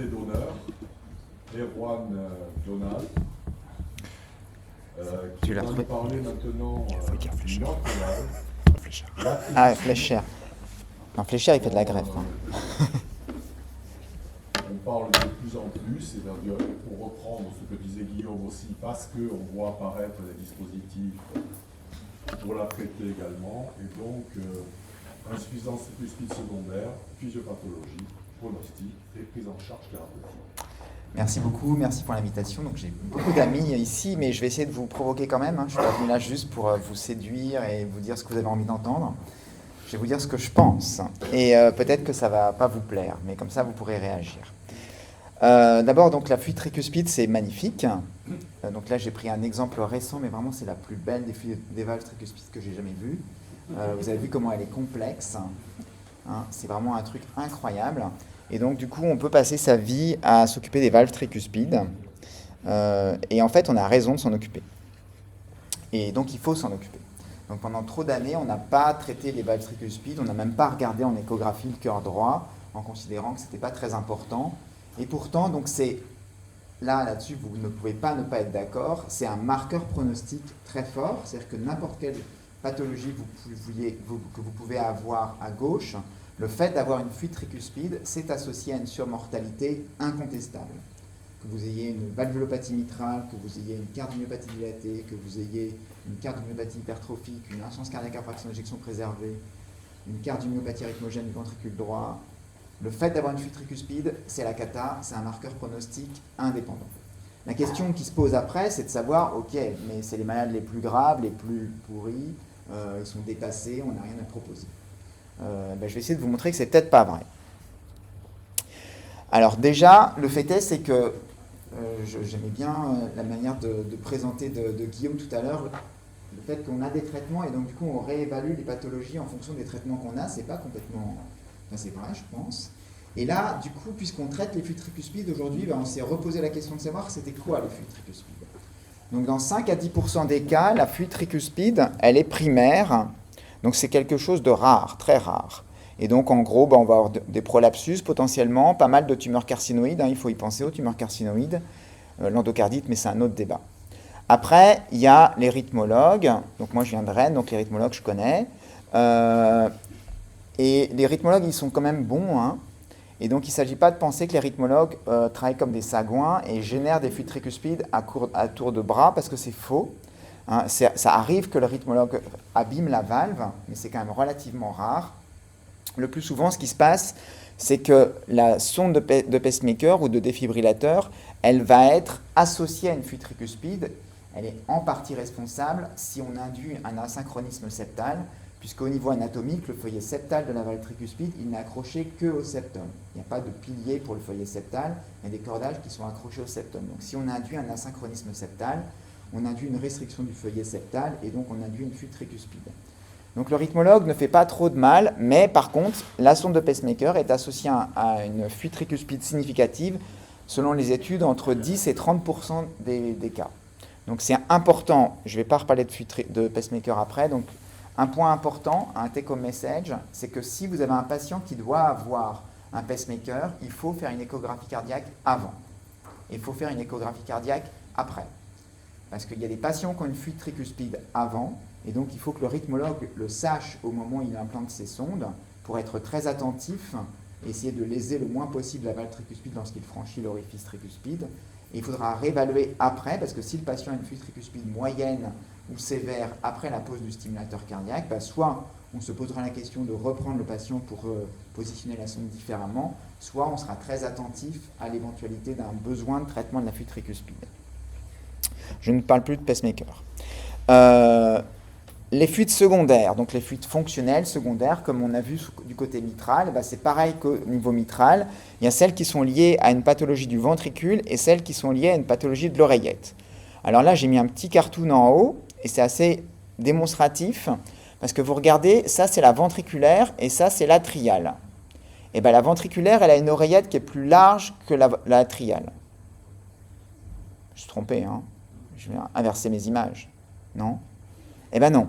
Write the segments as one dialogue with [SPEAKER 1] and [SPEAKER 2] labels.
[SPEAKER 1] invité d'honneur, Erwan Donald, qui va nous parler maintenant d'une autre œuvre.
[SPEAKER 2] Ah, Fleischer. Non, Fleischer, il fait de la greffe.
[SPEAKER 1] On parle de plus en plus, c'est-à-dire, pour reprendre ce que disait Guillaume aussi, parce qu'on voit apparaître des dispositifs pour la traiter également, et donc insuffisance tricuspide secondaire, physiopathologie, pronostic et prise en charge thérapeutique.
[SPEAKER 2] Merci beaucoup, merci pour l'invitation. Donc j'ai beaucoup d'amis ici, mais je vais essayer de vous provoquer quand même. Je ne suis pas venu là juste pour vous séduire et vous dire ce que vous avez envie d'entendre. Je vais vous dire ce que je pense. Et peut-être que ça ne va pas vous plaire, mais comme ça vous pourrez réagir. D'abord, donc la fuite tricuspide, c'est magnifique. Donc là, j'ai pris un exemple récent, mais vraiment c'est la plus belle des valves tricuspides que j'ai jamais vue. Vous avez vu comment elle est complexe. Hein, c'est vraiment un truc incroyable. Et donc, du coup, on peut passer sa vie à s'occuper des valves tricuspides. Et en fait, on a raison de s'en occuper. Et donc, il faut s'en occuper. Donc, pendant trop d'années, on n'a pas traité les valves tricuspides. On n'a même pas regardé en échographie le cœur droit, en considérant que ce n'était pas très important. Et pourtant, donc c'est là-dessus, vous ne pouvez pas ne pas être d'accord. C'est un marqueur pronostique très fort. C'est-à-dire que n'importe quelle pathologie que vous pouvez avoir à gauche, le fait d'avoir une fuite tricuspide, c'est associé à une surmortalité incontestable. Que vous ayez une valvulopathie mitrale, que vous ayez une cardiomyopathie dilatée, que vous ayez une cardiomyopathie hypertrophique, une insuffisance cardiaque à fraction d'éjection préservée, une cardiomyopathie rythmogène du ventricule droit, le fait d'avoir une fuite tricuspide, c'est la cata, c'est un marqueur pronostique indépendant. La question qui se pose après, c'est de savoir, ok, mais c'est les malades les plus graves, les plus pourris, ils sont dépassés, on n'a rien à proposer. Je vais essayer de vous montrer que c'est peut-être pas vrai. Alors déjà, le fait est, c'est que j'aimais bien la manière de présenter de Guillaume tout à l'heure, le fait qu'on a des traitements et donc du coup on réévalue les pathologies en fonction des traitements qu'on a, c'est pas complètement... Enfin, c'est vrai, je pense. Et là, du coup, puisqu'on traite les fuites tricuspides aujourd'hui, on s'est reposé la question de savoir c'était quoi les fuites tricuspides. Donc dans 5 à 10% des cas, la fuite tricuspide, elle est primaire. Donc c'est quelque chose de rare, très rare. Et donc en gros, on va avoir des prolapsus potentiellement, pas mal de tumeurs carcinoïdes, il faut y penser aux tumeurs carcinoïdes, l'endocardite, mais c'est un autre débat. Après, il y a les rythmologues, donc moi je viens de Rennes, donc les rythmologues je connais. Et les rythmologues, ils sont quand même bons, et donc il ne s'agit pas de penser que les rythmologues travaillent comme des sagouins et génèrent des fuites tricuspides à tour de bras, parce que c'est faux. Ça arrive que le rythmologue abîme la valve, mais c'est quand même relativement rare. Le plus souvent, ce qui se passe, c'est que la sonde de pacemaker ou de défibrillateur, elle va être associée à une fuite tricuspide. Elle est en partie responsable si on induit un asynchronisme septal, puisqu'au niveau anatomique, le feuillet septal de la valve tricuspide, il n'est accroché qu'au septum. Il n'y a pas de pilier pour le feuillet septal, il y a des cordages qui sont accrochés au septum. Donc si on induit un asynchronisme septal, on induit une restriction du feuillet septal et donc on induit une fuite tricuspide. Donc le rythmologue ne fait pas trop de mal, mais par contre, la sonde de pacemaker est associée à une fuite tricuspide significative, selon les études, entre 10 et 30% des cas. Donc c'est important, je ne vais pas reparler de fuite de pacemaker après, donc un point important, un take-home message, c'est que si vous avez un patient qui doit avoir un pacemaker, il faut faire une échographie cardiaque avant. Et il faut faire une échographie cardiaque après. Parce qu'il y a des patients qui ont une fuite tricuspide avant, et donc il faut que le rythmologue le sache au moment où il implante ses sondes, pour être très attentif, et essayer de léser le moins possible la valve tricuspide lorsqu'il franchit l'orifice tricuspide. Et il faudra réévaluer après, parce que si le patient a une fuite tricuspide moyenne ou sévère après la pose du stimulateur cardiaque, soit on se posera la question de reprendre le patient pour positionner la sonde différemment, soit on sera très attentif à l'éventualité d'un besoin de traitement de la fuite tricuspide. Je ne parle plus de pacemaker. Les fuites secondaires, donc les fuites fonctionnelles secondaires, comme on a vu du côté mitral, c'est pareil qu'au niveau mitral. Il y a celles qui sont liées à une pathologie du ventricule et celles qui sont liées à une pathologie de l'oreillette. Alors là, j'ai mis un petit cartoon en haut, et c'est assez démonstratif, parce que vous regardez, ça c'est la ventriculaire, et ça c'est l'atriale. Et la ventriculaire, elle a une oreillette qui est plus large que l'atriale. Je suis trompé, je vais inverser mes images. Non ? Non.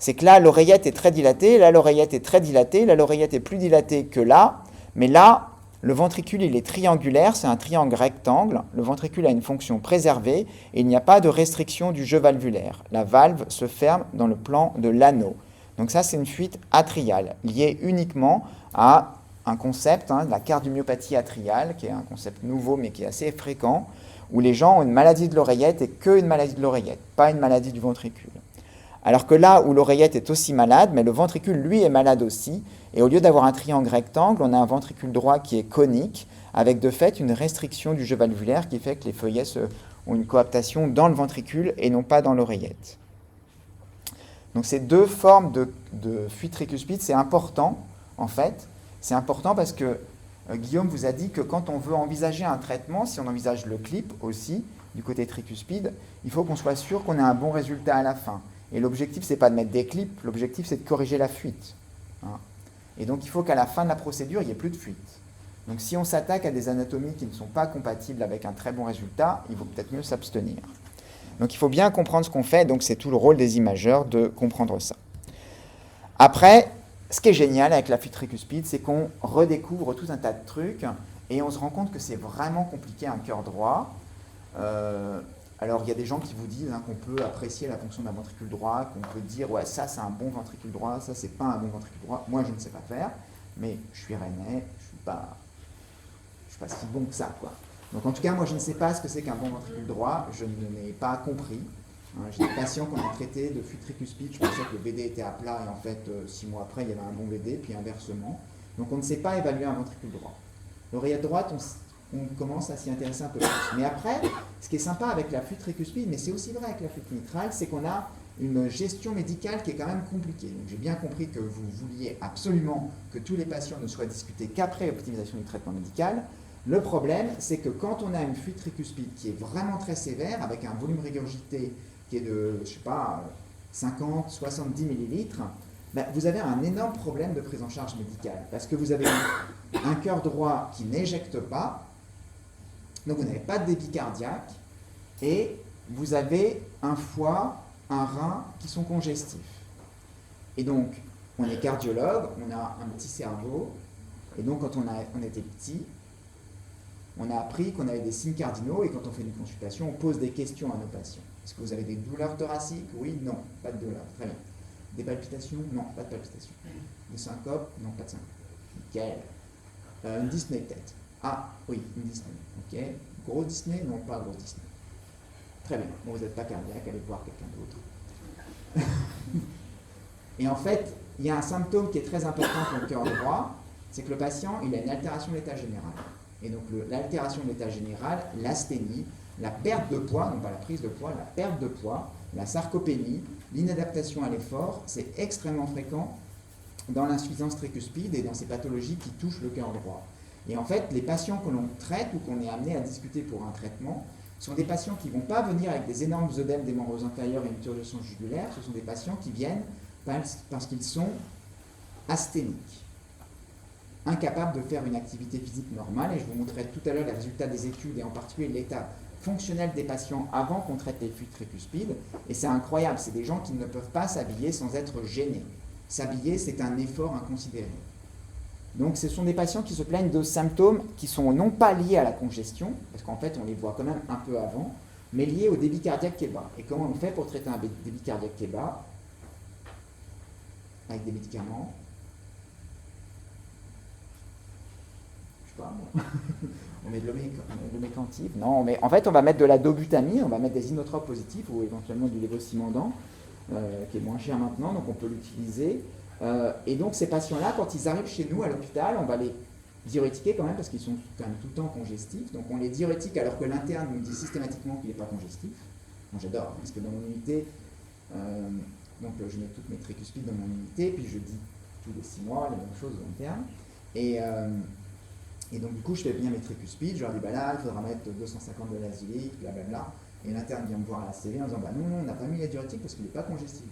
[SPEAKER 2] C'est que là, l'oreillette est très dilatée, là, l'oreillette est très dilatée, là, l'oreillette est plus dilatée que là, mais là, Le ventricule, il est triangulaire, c'est un triangle rectangle. Le ventricule a une fonction préservée et il n'y a pas de restriction du jeu valvulaire. La valve se ferme dans le plan de l'anneau. Donc ça, c'est une fuite atriale, liée uniquement à un concept, la cardiomyopathie atriale, qui est un concept nouveau mais qui est assez fréquent, où les gens ont une maladie de l'oreillette et qu'une maladie de l'oreillette, pas une maladie du ventricule. Alors que là où l'oreillette est aussi malade, mais le ventricule, lui, est malade aussi, et au lieu d'avoir un triangle rectangle, on a un ventricule droit qui est conique, avec de fait une restriction du jeu valvulaire qui fait que les feuillets ont une coaptation dans le ventricule et non pas dans l'oreillette. Donc ces deux formes de fuite tricuspide, c'est important, en fait. C'est important parce que Guillaume vous a dit que quand on veut envisager un traitement, si on envisage le clip aussi, du côté tricuspide, il faut qu'on soit sûr qu'on ait un bon résultat à la fin. Et l'objectif, ce n'est pas de mettre des clips, l'objectif, c'est de corriger la fuite. Et donc, il faut qu'à la fin de la procédure, il n'y ait plus de fuite. Donc, si on s'attaque à des anatomies qui ne sont pas compatibles avec un très bon résultat, il vaut peut-être mieux s'abstenir. Donc, il faut bien comprendre ce qu'on fait. Donc, c'est tout le rôle des imageurs de comprendre ça. Après, ce qui est génial avec la fuite tricuspide, c'est qu'on redécouvre tout un tas de trucs et on se rend compte que c'est vraiment compliqué un cœur droit. Alors, il y a des gens qui vous disent qu'on peut apprécier la fonction d'un ventricule droit, qu'on peut dire, ouais, ça, c'est un bon ventricule droit, ça, c'est pas un bon ventricule droit. Moi, je ne sais pas faire, mais je suis rennais, je suis pas si bon que ça, quoi. Donc, en tout cas, moi, je ne sais pas ce que c'est qu'un bon ventricule droit, je ne l'ai pas compris. J'ai des patients qu'on a traités de fuite tricuspide, je pensais que le VD était à plat, et en fait, 6 mois après, il y avait un bon VD, puis inversement. Donc, on ne sait pas évaluer un ventricule droit. L'oreillette droite, on commence à s'y intéresser un peu plus. Mais après, ce qui est sympa avec la fuite tricuspide, mais c'est aussi vrai avec la fuite mitrale, c'est qu'on a une gestion médicale qui est quand même compliquée. Donc j'ai bien compris que vous vouliez absolument que tous les patients ne soient discutés qu'après l'optimisation du traitement médical. Le problème, c'est que quand on a une fuite tricuspide qui est vraiment très sévère, avec un volume régurgité qui est de, 50, 70 millilitres, vous avez un énorme problème de prise en charge médicale. Parce que vous avez un cœur droit qui n'éjecte pas, donc vous n'avez pas de débit cardiaque, et vous avez un foie, un rein qui sont congestifs. Et donc, on est cardiologue, on a un petit cerveau, et donc quand on était petit, on a appris qu'on avait des signes cardinaux, et quand on fait une consultation, on pose des questions à nos patients. Est-ce que vous avez des douleurs thoraciques? Oui, non, pas de douleurs. Très bien. Des palpitations? Non, pas de palpitations. Des syncopes? Non, pas de syncopes. Nickel. Une dyspnée peut-être. Ah, oui, une dyspnée. Ok. Gros dyspnée? Non, pas gros dyspnée. Très bien. Bon, vous n'êtes pas cardiaque, allez voir quelqu'un d'autre. Et en fait, il y a un symptôme qui est très important pour le cœur droit, c'est que le patient, il a une altération de l'état général. Et donc, l'altération de l'état général, l'asthénie, la perte de poids, non pas la prise de poids, la perte de poids, la sarcopénie, l'inadaptation à l'effort, c'est extrêmement fréquent dans l'insuffisance tricuspide et dans ces pathologies qui touchent le cœur droit. Et en fait, les patients que l'on traite ou qu'on est amené à discuter pour un traitement sont des patients qui ne vont pas venir avec des énormes œdèmes des membres inférieurs et une turgescence jugulaire, ce sont des patients qui viennent parce qu'ils sont asthéniques, incapables de faire une activité physique normale, et je vous montrerai tout à l'heure les résultats des études et en particulier l'état fonctionnel des patients avant qu'on traite les fuites tricuspides, et c'est incroyable, c'est des gens qui ne peuvent pas s'habiller sans être gênés. S'habiller, c'est un effort inconsidéré. Donc ce sont des patients qui se plaignent de symptômes qui sont non pas liés à la congestion, parce qu'en fait on les voit quand même un peu avant, mais liés au débit cardiaque qui est bas. Et comment on fait pour traiter un débit cardiaque qui est bas? Avec des médicaments. Je sais pas, moi. On met de l'omécantive. Non, en fait, on va mettre de la dobutamine, on va mettre des inotropes positifs ou éventuellement du lévocimandant, qui est moins cher maintenant, donc on peut l'utiliser. Et donc, ces patients-là, quand ils arrivent chez nous à l'hôpital, on va les diurétiquer quand même, parce qu'ils sont quand même tout le temps congestifs. Donc, on les diurétique alors que l'interne nous dit systématiquement qu'il n'est pas congestif. Moi, j'adore, parce que dans mon unité, donc je mets toutes mes tricuspides dans mon unité, puis je dis tous les 6 mois les mêmes choses aux internes. Et donc, du coup, je fais bien mes tricuspides, je leur dis, là, il faudra mettre 250 de l'azylique, blablabla. Et l'interne vient me voir à la CV en disant, non, on n'a pas mis la diurétique parce qu'il n'est pas congestif.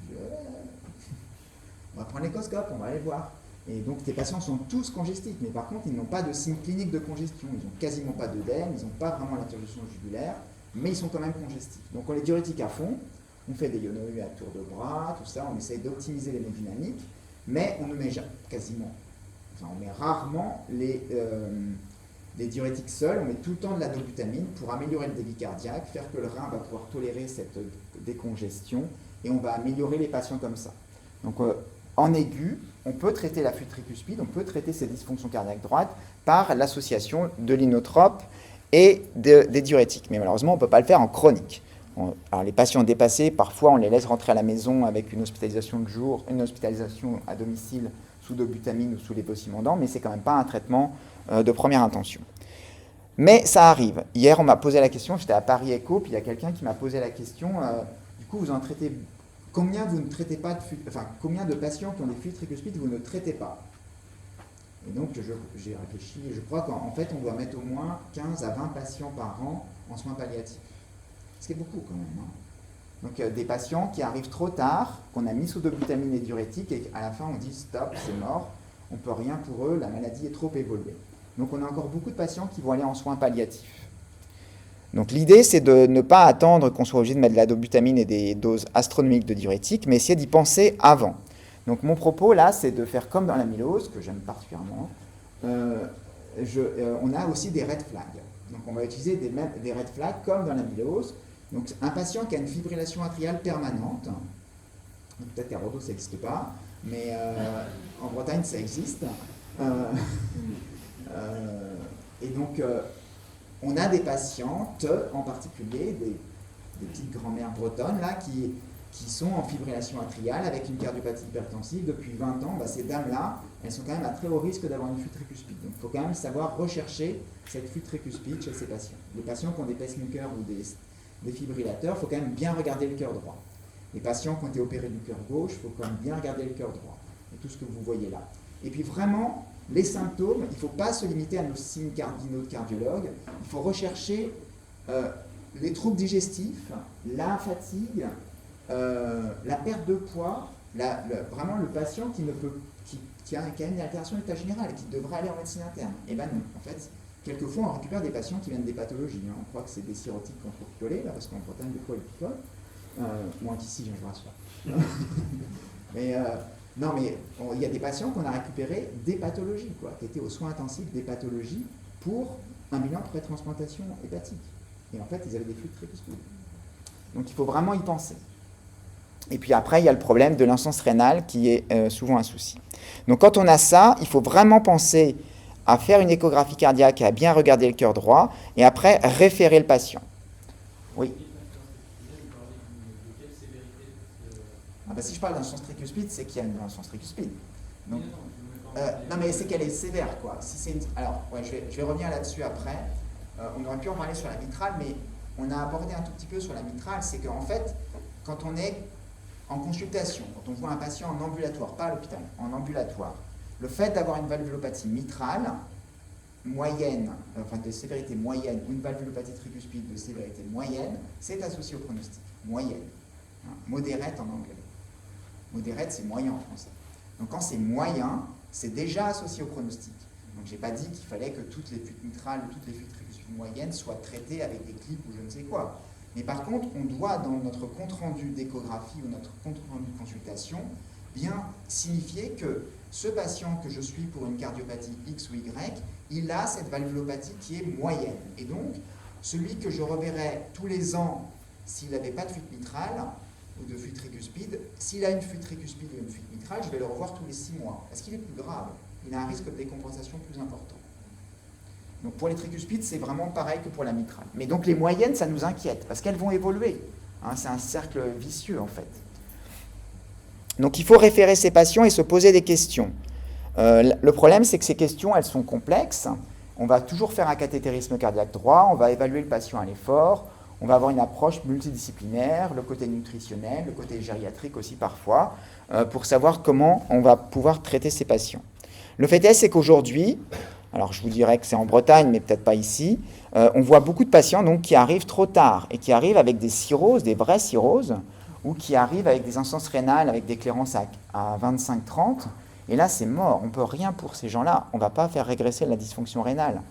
[SPEAKER 2] On va prendre l'échoscope, on va aller voir. Et donc, tes patients sont tous congestifs, mais par contre, ils n'ont pas de signes cliniques de congestion. Ils n'ont quasiment pas d'œdème, ils n'ont pas vraiment la turgescence jugulaire, mais ils sont quand même congestifs. Donc, on les diurétique à fond, on fait des ionorues à tour de bras, tout ça, on essaye d'optimiser l'hémodynamique, mais on ne met quasiment, on met rarement les les diurétiques seuls, on met tout le temps de la dobutamine pour améliorer le débit cardiaque, faire que le rein va pouvoir tolérer cette décongestion, et on va améliorer les patients comme ça. Donc en aigu, on peut traiter la fuite tricuspide, on peut traiter ces dysfonctions cardiaques droites par l'association de l'inotropes et des diurétiques. Mais malheureusement, on ne peut pas le faire en chronique. Alors les patients dépassés, parfois on les laisse rentrer à la maison avec une hospitalisation de jour, une hospitalisation à domicile sous dobutamine ou sous lévocimendant, mais c'est quand même pas un traitement de première intention. Mais ça arrive. Hier, on m'a posé la question, j'étais à Paris Echo, puis il y a quelqu'un qui m'a posé la question, du coup, vous en traitez, combien vous ne traitez pas de fuite, enfin, combien de patients qui ont des fuites tricuspides vous ne traitez pas? Et donc, j'ai réfléchi, et je crois qu'en fait, on doit mettre au moins 15 à 20 patients par an en soins palliatifs. Ce qui est beaucoup quand même. Hein. Donc, des patients qui arrivent trop tard, qu'on a mis sous dobutamine et diurétique, et qu'à la fin, on dit stop, c'est mort, on ne peut rien pour eux, la maladie est trop évoluée. Donc, on a encore beaucoup de patients qui vont aller en soins palliatifs. Donc, l'idée, c'est de ne pas attendre qu'on soit obligé de mettre de la dobutamine et des doses astronomiques de diurétique, mais essayer d'y penser avant. Donc, mon propos, là, c'est de faire comme dans l'amylose, que j'aime particulièrement. On a aussi des red flags. Donc, on va utiliser des red flags comme dans l'amylose. Donc, un patient qui a une fibrillation atriale permanente, peut-être qu'à Bordeaux, ça n'existe pas, mais en Bretagne, ça existe. Et donc, on a des patientes, en particulier, des petites grand-mères bretonnes, là, qui sont en fibrillation atriale avec une cardiopathie hypertensive depuis 20 ans. Bah, ces dames-là, elles sont quand même à très haut risque d'avoir une fuite tricuspide. Donc, il faut quand même savoir rechercher cette fuite tricuspide chez ces patients. Les patients qui ont des pacemakers ou des défibrillateurs, il faut quand même bien regarder le cœur droit. Les patients qui ont été opérés du cœur gauche, il faut quand même bien regarder le cœur droit. Et tout ce que vous voyez là. Et puis vraiment, les symptômes, il ne faut pas se limiter à nos signes cardinaux de cardiologue. Il faut rechercher les troubles digestifs, la fatigue, la perte de poids, vraiment le patient qui a une altération de l'état général, qui devrait aller en médecine interne. Eh bien non, en fait, quelquefois on récupère des patients qui viennent des pathologies. Hein. On croit que c'est des cirrhotiques qu'on peut picoler, là, parce qu'en Bretagne, des fois, ils picolent. Moins qu'ici, je vous rassure. Mais non, mais il y a des patients qu'on a récupérés des pathologies, quoi, qui étaient aux soins intensifs des pathologies pour un bilan pré-transplantation hépatique. Et en fait, ils avaient des fuites tricuspides. Donc il faut vraiment y penser. Et puis après, il y a le problème de l'insuffisance rénale qui est souvent un souci. Donc quand on a ça, il faut vraiment penser à faire une échographie cardiaque et à bien regarder le cœur droit, et après référer le patient. Oui. Ah ben, si je parle d'insuffisance tricuspide, c'est qu'il y a une insuffisance tricuspide. Donc, non, mais c'est qu'elle est sévère, quoi. Si c'est alors, ouais, je vais revenir là-dessus après. On aurait pu en parler sur la mitrale, mais on a abordé un tout petit peu sur la mitrale. C'est qu'en fait, quand on est en consultation, quand on voit un patient en ambulatoire, pas à l'hôpital, en ambulatoire, le fait d'avoir une valvulopathie mitrale moyenne, enfin de sévérité moyenne, ou une valvulopathie tricuspide de sévérité moyenne, c'est associé au pronostic. Moyenne. Hein, moderate en anglais. Moderate, c'est moyen en français. Donc quand c'est moyen, c'est déjà associé au pronostic. Donc j'ai pas dit qu'il fallait que toutes les fuites mitrales ou toutes les fuites tricuspides moyennes soient traitées avec des clips ou je ne sais quoi. Mais par contre, on doit, dans notre compte-rendu d'échographie ou notre compte-rendu de consultation, bien signifier que ce patient que je suis pour une cardiopathie X ou Y, il a cette valvulopathie qui est moyenne. Et donc, celui que je reverrai tous les ans s'il n'avait pas de fuite mitrale ou de fuite tricuspide, s'il a une fuite tricuspide ou une fuite mitrale, je vais le revoir tous les 6 mois. Parce qu'il est plus grave. Il a un risque de décompensation plus important. Donc pour les tricuspides, c'est vraiment pareil que pour la mitrale. Mais donc les moyennes, ça nous inquiète, parce qu'elles vont évoluer. Hein, c'est un cercle vicieux, en fait. Donc il faut référer ces patients et se poser des questions. Le problème, c'est que ces questions, elles sont complexes. On va toujours faire un cathétérisme cardiaque droit, on va évaluer le patient à l'effort, on va avoir une approche multidisciplinaire, le côté nutritionnel, le côté gériatrique aussi parfois, pour savoir comment on va pouvoir traiter ces patients. Le fait est, c'est qu'aujourd'hui, alors je vous dirais que c'est en Bretagne, mais peut-être pas ici, on voit beaucoup de patients donc, qui arrivent trop tard et qui arrivent avec des cirrhoses, des vraies cirrhoses, ou qui arrivent avec des insuffisances rénales, avec des clairances à 25-30, et là c'est mort, on ne peut rien pour ces gens-là, on ne va pas faire régresser la dysfonction rénale.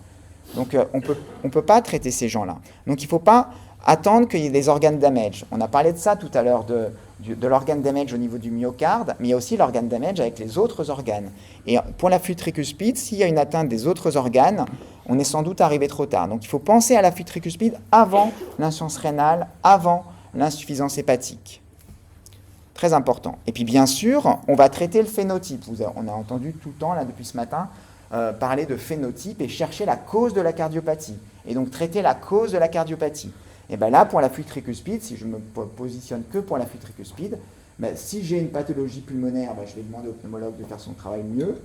[SPEAKER 2] Donc on peut pas traiter ces gens-là. Donc il ne faut pas attendre qu'il y ait des organes damage. On a parlé de ça tout à l'heure, de l'organe damage au niveau du myocarde, mais il y a aussi l'organe damage avec les autres organes. Et pour la flûte tricuspide, s'il y a une atteinte des autres organes, on est sans doute arrivé trop tard. Donc il faut penser à la flûte tricuspide avant l'insuffisance rénale, avant l'insuffisance hépatique. Très important. Et puis bien sûr, on va traiter le phénotype. On a entendu tout le temps, là, depuis ce matin, parler de phénotype et chercher la cause de la cardiopathie. Et donc traiter la cause de la cardiopathie. Et bien là, pour la flûte tricuspide, si je me positionne que pour la flûte tricuspide, ben, si j'ai une pathologie pulmonaire, ben, je vais demander au pneumologue de faire son travail mieux.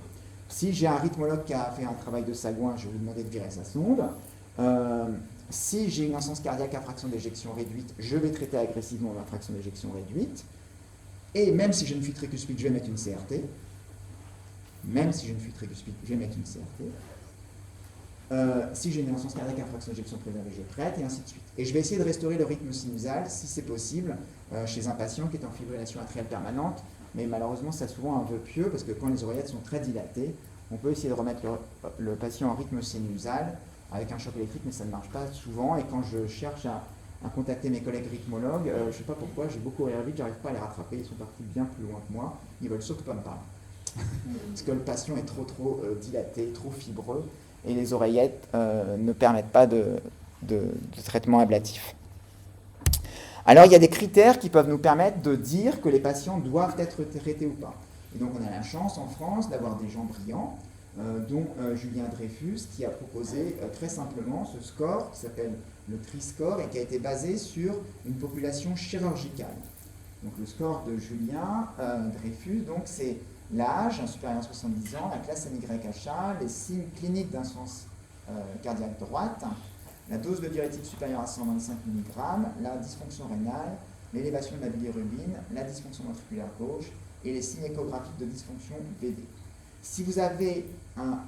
[SPEAKER 2] Si j'ai un rythmologue qui a fait un travail de sagouin, je vais lui demander de virer sa sonde. Si j'ai une insuffisance cardiaque à fraction d'éjection réduite, je vais traiter agressivement ma fraction d'éjection réduite. Et même si j'ai une fuite tricuspide, je vais mettre une CRT. Même si j'ai une fuite tricuspide, je vais mettre une CRT. Si j'ai une insuffisance cardiaque à fraction d'éjection préservée, je traite, et ainsi de suite. Et je vais essayer de restaurer le rythme sinusal, si c'est possible, chez un patient qui est en fibrillation atriale permanente. Mais malheureusement, c'est souvent un vœu pieux, parce que quand les oreillettes sont très dilatées, on peut essayer de remettre le patient en rythme sinusal avec un choc électrique, mais ça ne marche pas souvent. Et quand je cherche à contacter mes collègues rythmologues, je ne sais pas pourquoi, j'ai beaucoup courir vite, j'arrive pas à les rattraper, ils sont partis bien plus loin que moi, ils veulent surtout pas me parler. Parce que le patient est trop dilaté, trop fibreux, et les oreillettes ne permettent pas de traitement ablatif. Alors il y a des critères qui peuvent nous permettre de dire que les patients doivent être traités ou pas. Et donc on a la chance en France d'avoir des gens brillants, dont Julien Dreyfus, qui a proposé très simplement ce score qui s'appelle le TRI-score et qui a été basé sur une population chirurgicale. Donc le score de Julien Dreyfus, donc c'est l'âge, supérieur à 70 ans, la classe NYHA, les signes cliniques d'insuffisance cardiaque droite, la dose de diurétique supérieure à 125 mg, la dysfonction rénale, l'élévation de la bilirubine, la dysfonction ventriculaire gauche et les signes échographiques de dysfonction VD. Si vous avez un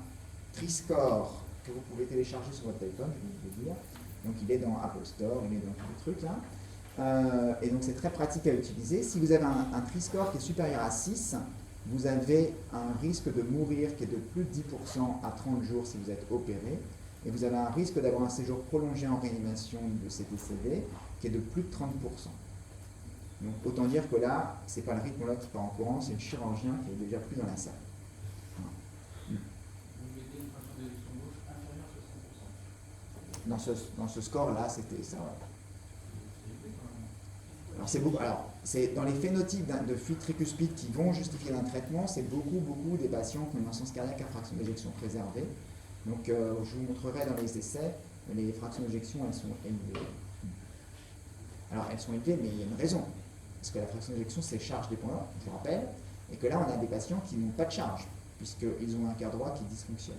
[SPEAKER 2] TRI-score que vous pouvez télécharger sur votre téléphone, je vais vous le dire, donc il est dans Apple Store, il est dans tous les trucs là, et donc c'est très pratique à utiliser. Si vous avez un TRI-score qui est supérieur à 6, vous avez un risque de mourir qui est de plus de 10% à 30 jours si vous êtes opéré, et vous avez un risque d'avoir un séjour prolongé en réanimation de CTCV qui est de plus de 30%. Donc autant dire que là, ce n'est pas le rythmologue qui part en courant, c'est le chirurgien qui est déjà plus dans la salle. Dans ce score-là, c'était ça. Alors, c'est beaucoup. Alors, c'est dans les phénotypes de fuite tricuspide qui vont justifier un traitement, c'est beaucoup des patients qui ont une insuffisance cardiaque à fraction d'éjection préservée. Donc, je vous montrerai dans les essais, les fractions d'éjection, elles sont élevées. Alors, elles sont élevées, mais il y a une raison. Parce que la fraction d'éjection, c'est charge dépendante, je vous rappelle, et que là, on a des patients qui n'ont pas de charge, puisqu'ils ont un cœur droit qui dysfonctionne.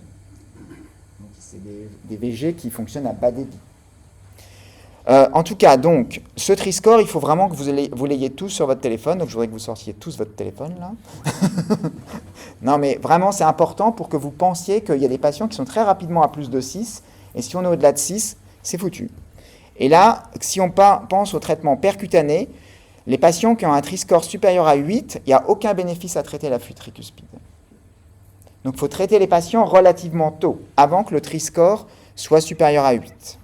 [SPEAKER 2] Donc, c'est des VG qui fonctionnent à bas débit. En tout cas, donc, ce TRI-score, il faut vraiment que vous l'ayez tous sur votre téléphone. Donc, je voudrais que vous sortiez tous votre téléphone, là. Non, mais vraiment, c'est important pour que vous pensiez qu'il y a des patients qui sont très rapidement à plus de 6. Et si on est au-delà de 6, c'est foutu. Et là, si on pense au traitement percutané, les patients qui ont un TRI-score supérieur à 8, il n'y a aucun bénéfice à traiter la fuite tricuspide. Donc, il faut traiter les patients relativement tôt, avant que le TRI-score soit supérieur à 8.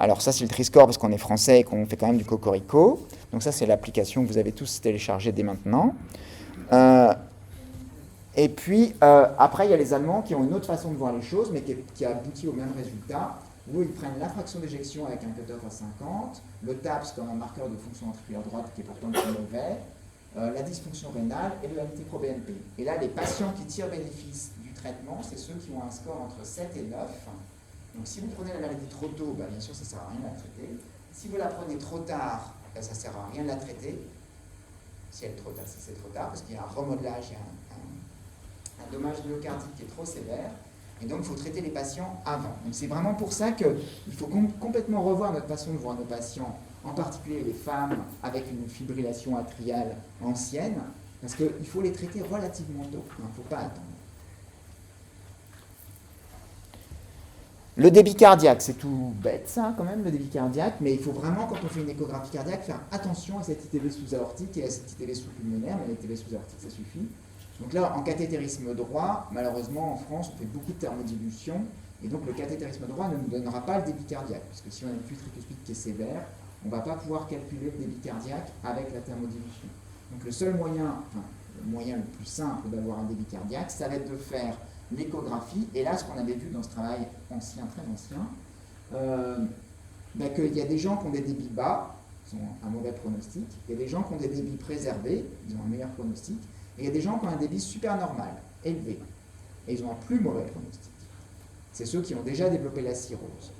[SPEAKER 2] Alors ça, c'est le TRI-score parce qu'on est français et qu'on fait quand même du cocorico. Donc ça, c'est l'application que vous avez tous téléchargée dès maintenant. Et puis, après, il y a les Allemands qui ont une autre façon de voir les choses, mais qui aboutit au même résultat, où ils prennent la fraction d'éjection avec un cutoff à 50, le TAPS comme un marqueur de fonction ventriculaire droite qui est pourtant très mauvais, la dysfonction rénale et le NT-proBNP. Et là, les patients qui tirent bénéfice du traitement, c'est ceux qui ont un score entre 7 et 9. Donc si vous prenez la maladie trop tôt, bien sûr, ça ne sert à rien de la traiter. Si vous la prenez trop tard, ça ne sert à rien de la traiter. Si elle est trop tard, si c'est trop tard, parce qu'il y a un remodelage, il y a un dommage myocardique qui est trop sévère. Et donc, il faut traiter les patients avant. Donc, c'est vraiment pour ça qu'il faut complètement revoir notre façon de voir nos patients, en particulier les femmes avec une fibrillation atriale ancienne, parce qu'il faut les traiter relativement tôt. Il ne faut pas attendre. Le débit cardiaque, c'est tout bête ça quand même, le débit cardiaque, mais il faut vraiment, quand on fait une échographie cardiaque, faire attention à cette ITV sous-aortique et à cette ITV sous-pulmonaire, mais l'ITV sous-aortique, ça suffit. Donc là, en cathétérisme droit, malheureusement, en France, on fait beaucoup de thermodilution, Et donc le cathétérisme droit ne nous donnera pas le débit cardiaque, parce que si on a une fuite tricuspide qui est sévère, on ne va pas pouvoir calculer le débit cardiaque avec la thermodilution. Donc le seul moyen, enfin le moyen le plus simple d'avoir un débit cardiaque, ça va être de faire l'échographie, et là ce qu'on avait vu dans ce travail ancien, très ancien, qu'il y a des gens qui ont des débits bas, ils ont un mauvais pronostic, il y a des gens qui ont des débits préservés, ils ont un meilleur pronostic, et il y a des gens qui ont un débit super normal, élevé, et ils ont un plus mauvais pronostic. C'est ceux qui ont déjà développé la cirrhose.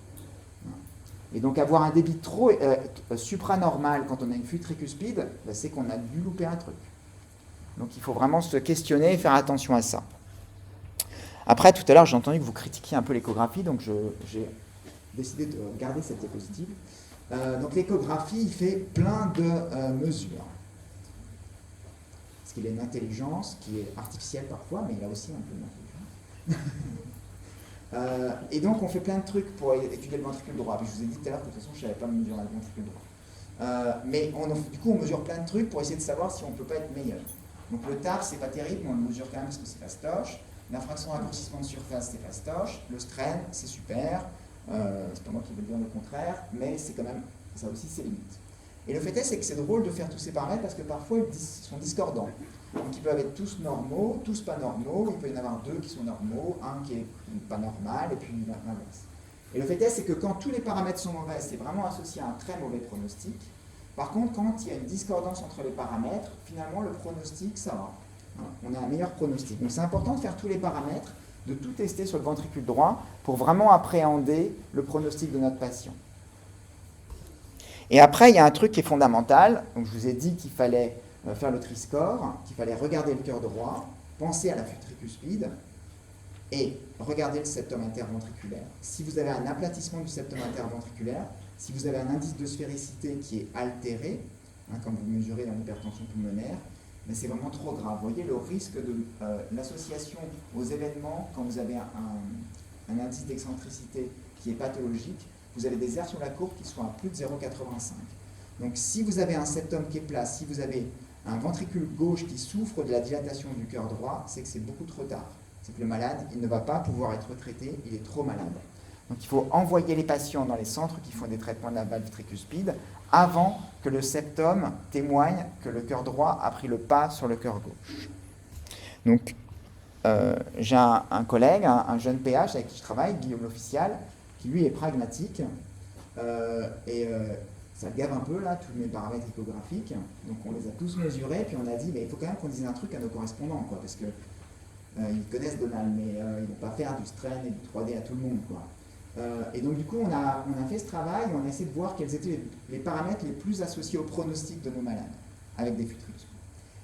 [SPEAKER 2] Et donc avoir un débit trop supranormal quand on a une fuite tricuspide, c'est qu'on a dû louper un truc. Donc il faut vraiment se questionner et faire attention à ça. Après, tout à l'heure, j'ai entendu que vous critiquiez un peu l'échographie, donc j'ai décidé de garder cette diapositive. Donc l'échographie, il fait plein de mesures. Parce qu'il a une intelligence qui est artificielle parfois, mais il a aussi un peu d'intelligence. Et donc on fait plein de trucs pour étudier le ventricule droit. Je vous ai dit tout à l'heure que de toute façon je ne savais pas mesurer le ventricule droit. Mais du coup on mesure plein de trucs pour essayer de savoir si on ne peut pas être meilleur. Donc le TAF c'est pas terrible, mais on le mesure quand même parce que c'est fastoche. La fraction de raccourcissement de surface c'est fastoche. Le strain c'est super. C'est pas moi qui veux dire le contraire, mais c'est quand même, ça aussi ses limites. Et le fait est, c'est que c'est drôle de faire tous ces paramètres parce que parfois ils sont discordants. Donc ils peuvent être tous normaux, tous pas normaux, il peut y en avoir deux qui sont normaux, un qui est pas normal, et puis l'inverse. Et le fait est, c'est que quand tous les paramètres sont mauvais, c'est vraiment associé à un très mauvais pronostic. Par contre, quand il y a une discordance entre les paramètres, finalement le pronostic, ça va. On a un meilleur pronostic. Donc c'est important de faire tous les paramètres, de tout tester sur le ventricule droit pour vraiment appréhender le pronostic de notre patient. Et après, il y a un truc qui est fondamental. Donc, je vous ai dit qu'il fallait faire le triscore, qu'il fallait regarder le cœur droit, penser à la fuite tricuspide et regarder le septum interventriculaire. Si vous avez un aplatissement du septum interventriculaire, si vous avez un indice de sphéricité qui est altéré, comme vous mesurez dans l'hypertension pulmonaire, mais c'est vraiment trop grave. Vous voyez le risque de l'association aux événements, quand vous avez un indice d'excentricité qui est pathologique, vous avez des aires sur la courbe qui sont à plus de 0,85. Donc si vous avez un septum qui est plat, si vous avez un ventricule gauche qui souffre de la dilatation du cœur droit, c'est que c'est beaucoup trop tard. C'est que le malade, il ne va pas pouvoir être traité, il est trop malade. Donc il faut envoyer les patients dans les centres qui font des traitements de la valve tricuspide avant que le septum témoigne que le cœur droit a pris le pas sur le cœur gauche. Donc j'ai un collègue, un jeune PH avec qui je travaille, Guillaume L'Official, qui lui est pragmatique, ça gave un peu là, tous mes paramètres échographiques, donc on les a tous mesurés, puis on a dit, mais il faut quand même qu'on dise un truc à nos correspondants, quoi, parce que ils connaissent Donald, mais ils ne vont pas faire du strain et du 3D à tout le monde, quoi. Et donc du coup, on a fait ce travail, on a essayé de voir quels étaient les paramètres les plus associés au pronostic de nos malades, avec des fuites tricuspides.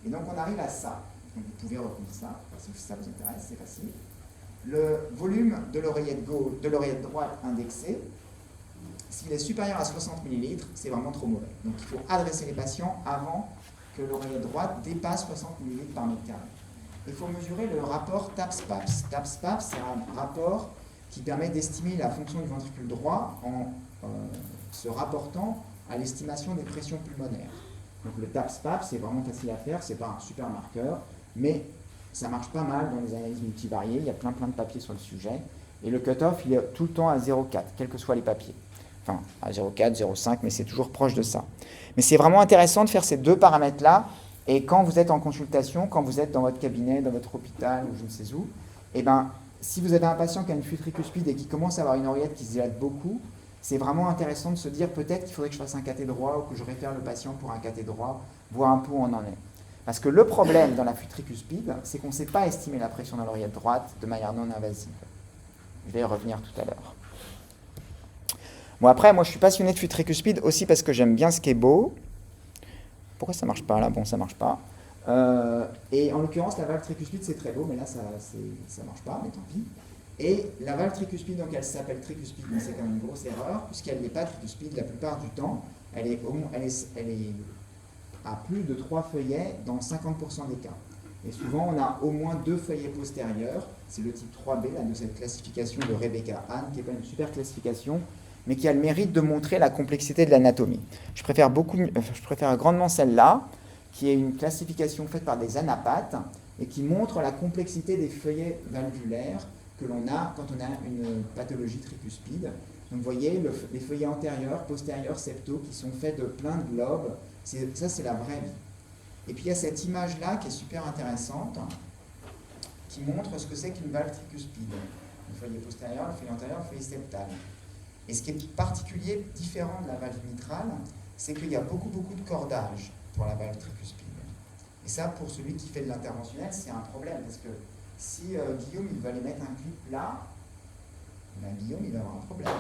[SPEAKER 2] Et donc on arrive à ça, donc vous pouvez retenir ça, si ça vous intéresse, c'est facile. Le volume de l'oreillette droite indexée, s'il est supérieur à 60 ml, c'est vraiment trop mauvais. Donc il faut adresser les patients avant que l'oreillette droite dépasse 60 ml par mètre carré. Il faut mesurer le rapport TAPS-PAPS. TAPS-PAPS, c'est un rapport qui permet d'estimer la fonction du ventricule droit en se rapportant à l'estimation des pressions pulmonaires. Donc le TAPS-PAPS, c'est vraiment facile à faire, c'est pas un super marqueur, mais ça marche pas mal dans les analyses multivariées, il y a plein de papiers sur le sujet, et le cutoff, il est tout le temps à 0,4, quels que soient les papiers. Enfin, à 0,4, 0,5, mais c'est toujours proche de ça. Mais c'est vraiment intéressant de faire ces deux paramètres-là, et quand vous êtes en consultation, quand vous êtes dans votre cabinet, dans votre hôpital, ou je ne sais où, eh ben, si vous avez un patient qui a une fuite tricuspide et qui commence à avoir une oreillette qui se dilate beaucoup, c'est vraiment intéressant de se dire peut-être qu'il faudrait que je fasse un cathé droit, ou que je réfère le patient pour un cathé droit, voir un peu où on en est. Parce que le problème dans la fuite tricuspide, c'est qu'on ne sait pas estimer la pression dans l'oreillette droite de manière non invasive. Je vais y revenir tout à l'heure. Bon, après, moi je suis passionné de fuite tricuspide aussi parce que j'aime bien ce qui est beau. Pourquoi ça ne marche pas là? Bon, ça ne marche pas. Et en l'occurrence, la valve tricuspide c'est très beau, mais là ça ne marche pas, mais tant pis. Et la valve tricuspide, donc elle s'appelle tricuspide, mais c'est quand même une grosse erreur, puisqu'elle n'est pas tricuspide la plupart du temps. Elle est à plus de 3 feuillets dans 50% des cas. Et souvent, on a au moins 2 feuillets postérieurs. C'est le type 3B là, de cette classification de Rebecca Hahn, qui n'est pas une super classification, mais qui a le mérite de montrer la complexité de l'anatomie. Je préfère grandement celle-là, qui est une classification faite par des anapathes et qui montre la complexité des feuillets valvulaires que l'on a quand on a une pathologie tricuspide. Donc vous voyez les feuillets antérieurs, postérieurs, septaux qui sont faits de plein de lobes. Ça, c'est la vraie vie. Et puis il y a cette image-là qui est super intéressante, qui montre ce que c'est qu'une valve tricuspide. Le feuillet postérieur, le feuillet antérieur, le feuillet septal. Et ce qui est particulier, différent de la valve mitrale, c'est qu'il y a beaucoup de cordage pour la valve tricuspide. Et ça, pour celui qui fait de l'interventionnel, c'est un problème, parce que si Guillaume il va aller mettre un clip là, ben Guillaume il va avoir un problème.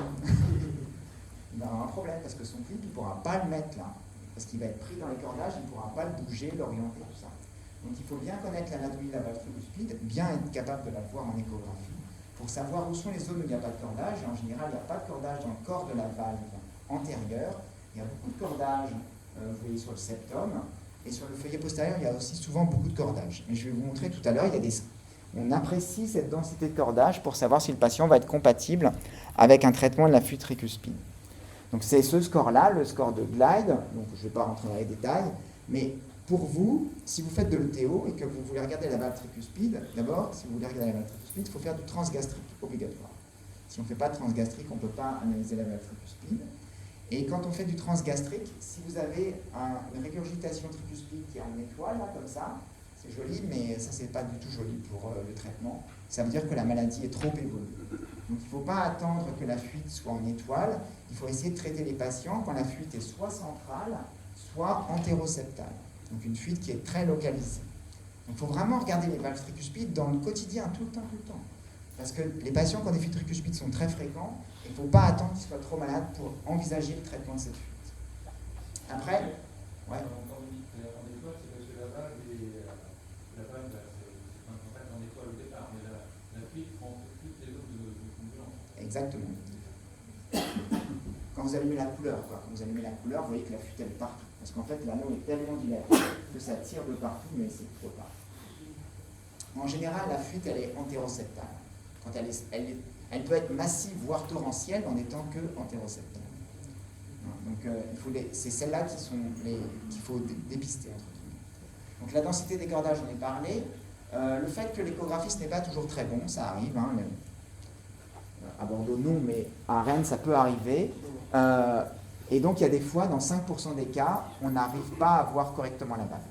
[SPEAKER 2] Il va avoir un problème parce que son clip il ne pourra pas le mettre là, parce qu'il va être pris dans les cordages, il ne pourra pas le bouger, l'orienter, tout ça. Donc il faut bien connaître l'anatomie de la valve tricuspide, bien être capable de la voir en échographie, pour savoir où sont les zones où il n'y a pas de cordage. Et en général, il n'y a pas de cordage dans le corps de la valve antérieure. Il y a beaucoup de cordage, vous voyez, sur le septum. Et sur le feuillet postérieur, il y a aussi souvent beaucoup de cordage. Mais je vais vous montrer tout à l'heure, on apprécie cette densité de cordage pour savoir si le patient va être compatible avec un traitement de la fuite tricuspide. Donc c'est ce score-là, le score de Glide. Donc je ne vais pas rentrer dans les détails, mais pour vous, si vous faites de l'ETO et que vous voulez regarder la valve tricuspide, d'abord, si vous voulez regarder la valve tricuspide, il faut faire du transgastrique obligatoire. Si on ne fait pas de transgastrique, on ne peut pas analyser la valve tricuspide. Et quand on fait du transgastrique, si vous avez une régurgitation tricuspide qui est en étoile, là, comme ça, c'est joli, mais ça, c'est pas du tout joli pour le traitement. Ça veut dire que la maladie est trop évoluée. Donc, il ne faut pas attendre que la fuite soit en étoile. Il faut essayer de traiter les patients quand la fuite est soit centrale, soit antéroseptale. Donc, une fuite qui est très localisée. Donc, il faut vraiment regarder les valves tricuspides dans le quotidien, tout le temps. Parce que les patients qui ont des fuites tricuspides sont très fréquents. Il ne faut pas attendre qu'ils soient trop malades pour envisager le traitement de cette fuite. Après, ouais.
[SPEAKER 3] Quand vous dites en étoile, c'est parce que la valve, c'est un contact en étoile au départ, mais la fuite prend toutes les zones de convergence.
[SPEAKER 2] Exactement. Quand vous allumez la couleur, vous voyez que la fuite elle est partout. Parce qu'en fait, l'anneau est tellement dilaté que ça tire de partout, mais c'est trop tard. En général, la fuite, elle est antéroseptale. Quand elle peut être massive, voire torrentielle, en étant que antéroseptale. Donc, c'est celles-là qu'il faut dépister, entre guillemets. Donc, la densité des cordages, j'en ai parlé. Le fait que l'échographiste n'est pas toujours très bon, ça arrive. À Bordeaux, non, mais à Rennes, ça peut arriver. Et donc, il y a des fois, dans 5% des cas, on n'arrive pas à voir correctement la valve.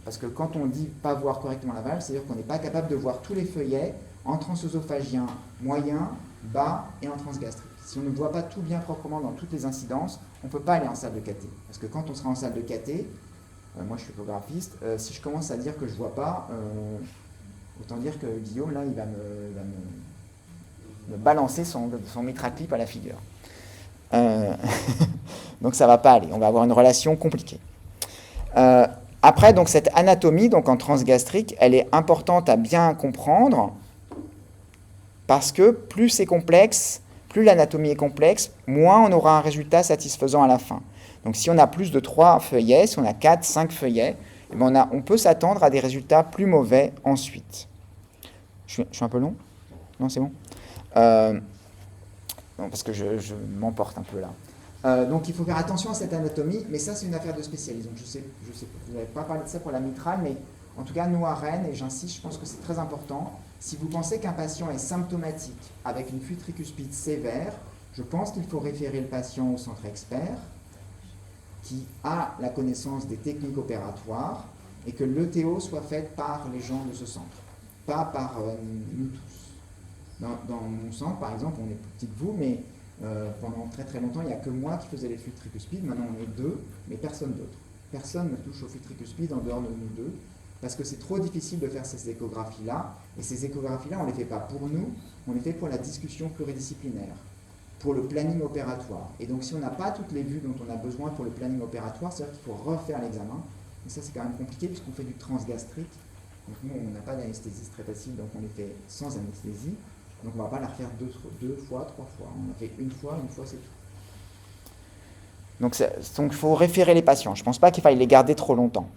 [SPEAKER 2] Parce que quand on dit pas voir correctement la valve, c'est-à-dire qu'on n'est pas capable de voir tous les feuillets en transœsophagien moyen, bas et en transgastrique. Si on ne voit pas tout bien proprement dans toutes les incidences, on ne peut pas aller en salle de cathé. Parce que quand on sera en salle de cathé, moi je suis échographiste, si je commence à dire que je ne vois pas, autant dire que Guillaume, là, il va me balancer son mitraclip à la figure. Donc ça ne va pas aller, on va avoir une relation compliquée. Après, donc, cette anatomie donc, en transgastrique, elle est importante à bien comprendre parce que plus c'est complexe, plus l'anatomie est complexe, moins on aura un résultat satisfaisant à la fin. Donc si on a plus de 3 feuillets, si on a 4, 5 feuillets, eh bien, on peut s'attendre à des résultats plus mauvais ensuite. Je suis un peu long ? Non, c'est bon ? Non, parce que je m'emporte un peu là. Donc il faut faire attention à cette anatomie, mais ça c'est une affaire de spécialiste. Donc je sais, vous n'avez pas parlé de ça pour la mitrale, mais en tout cas nous à Rennes, et j'insiste, je pense que c'est très important, si vous pensez qu'un patient est symptomatique avec une fuite tricuspide sévère, je pense qu'il faut référer le patient au centre expert qui a la connaissance des techniques opératoires et que l'ETO soit faite par les gens de ce centre, pas par nous tous. Dans mon centre, par exemple, on est plus petit que vous, mais pendant très très longtemps, il n'y a que moi qui faisais les fuites tricuspides. Maintenant, on est 2, mais personne d'autre. Personne ne touche aux fuites tricuspides en dehors de nous 2, parce que c'est trop difficile de faire ces échographies-là. Et ces échographies-là, on ne les fait pas pour nous, on les fait pour la discussion pluridisciplinaire, pour le planning opératoire. Et donc, si on n'a pas toutes les vues dont on a besoin pour le planning opératoire, c'est-à-dire qu'il faut refaire l'examen. Et ça, c'est quand même compliqué, puisqu'on fait du transgastrique. Donc, nous, on n'a pas d'anesthésie, c'est très facile, donc on les fait sans anesthésie. Donc on ne va pas la refaire 2 fois, 3 fois. On l'a fait une fois c'est tout. Donc il faut référer les patients. Je ne pense pas qu'il faille les garder trop longtemps.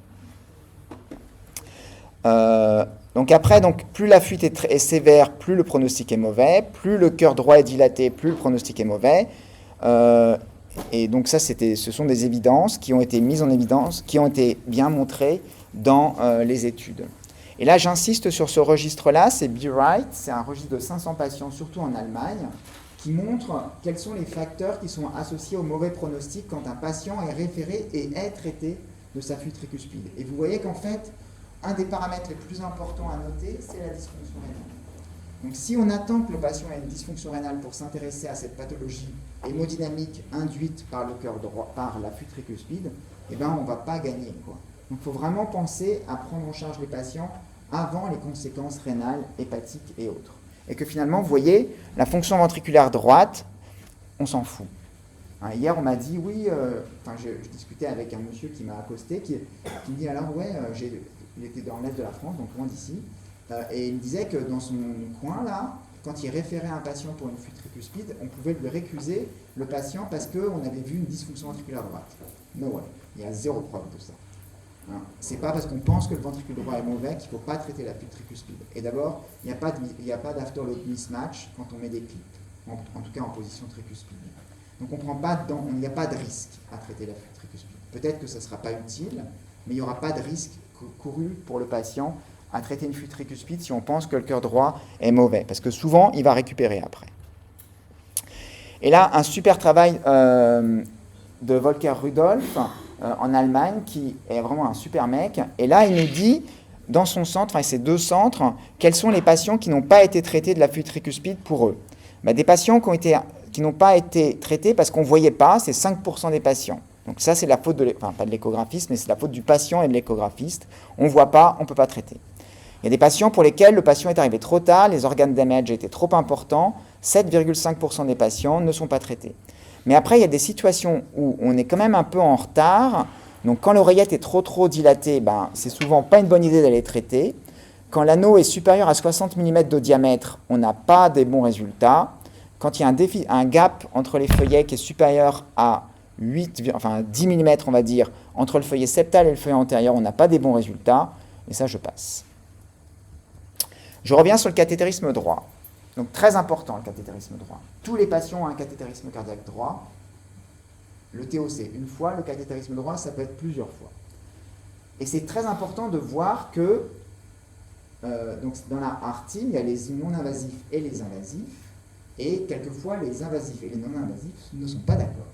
[SPEAKER 2] Donc après, plus la fuite est sévère, plus le pronostic est mauvais. Plus le cœur droit est dilaté, plus le pronostic est mauvais. Et donc ça, ce sont des évidences qui ont été mises en évidence, qui ont été bien montrées dans les études. Et là, j'insiste sur ce registre-là, c'est Be Right, c'est un registre de 500 patients, surtout en Allemagne, qui montre quels sont les facteurs qui sont associés au mauvais pronostic quand un patient est référé et est traité de sa fuite tricuspide. Et vous voyez qu'en fait, un des paramètres les plus importants à noter, c'est la dysfonction rénale. Donc si on attend que le patient ait une dysfonction rénale pour s'intéresser à cette pathologie hémodynamique induite par le cœur droit, par la fuite tricuspide, eh ben on ne va pas gagner, quoi. Donc il faut vraiment penser à prendre en charge les patients avant les conséquences rénales, hépatiques et autres. Et que finalement, vous voyez, la fonction ventriculaire droite, on s'en fout. Hein, hier, on m'a dit, oui, je discutais avec un monsieur qui m'a accosté, qui me dit, alors ouais, il était dans l'est de la France, donc loin d'ici, et il me disait que dans son coin, là, quand il référait un patient pour une fuite tricuspide, on pouvait lui récuser le patient parce qu'on avait vu une dysfonction ventriculaire droite. No way, il y a zéro preuve de ça. Hein. C'est pas parce qu'on pense que le ventricule droit est mauvais qu'il ne faut pas traiter la fuite tricuspide. Et d'abord, il n'y a pas d'afterload mismatch quand on met des clips, en tout cas en position tricuspide. Donc il n'y a pas de risque à traiter la fuite tricuspide. Peut-être que ça ne sera pas utile, mais il n'y aura pas de risque couru pour le patient à traiter une fuite tricuspide si on pense que le cœur droit est mauvais, parce que souvent, il va récupérer après. Et là, un super travail de Volker Rudolph en Allemagne, qui est vraiment un super mec. Et là, il nous dit, dans son centre, enfin ces deux centres, quels sont les patients qui n'ont pas été traités de la fuite tricuspide pour eux. Des patients qui n'ont pas été traités parce qu'on ne voyait pas, c'est 5% des patients. Donc ça, c'est la faute pas de l'échographiste, mais c'est la faute du patient et de l'échographiste. On ne voit pas, on ne peut pas traiter. Il y a des patients pour lesquels le patient est arrivé trop tard, les organes damage étaient trop importants, 7,5% des patients ne sont pas traités. Mais après, il y a des situations où on est quand même un peu en retard. Donc quand l'oreillette est trop dilatée, c'est souvent pas une bonne idée d'aller traiter. Quand l'anneau est supérieur à 60 mm de diamètre, on n'a pas des bons résultats. Quand il y a un gap entre les feuillets qui est supérieur à 10 mm, on va dire, entre le feuillet septal et le feuillet antérieur, on n'a pas des bons résultats. Et ça, je passe. Je reviens sur le cathétérisme droit. Donc très important, le cathétérisme droit. Tous les patients ont un cathétérisme cardiaque droit. Le TOC, une fois, le cathétérisme droit, ça peut être plusieurs fois. Et c'est très important de voir que donc dans la ARTIN, il y a les non-invasifs et les invasifs. Et quelquefois, les invasifs et les non-invasifs ne sont pas d'accord.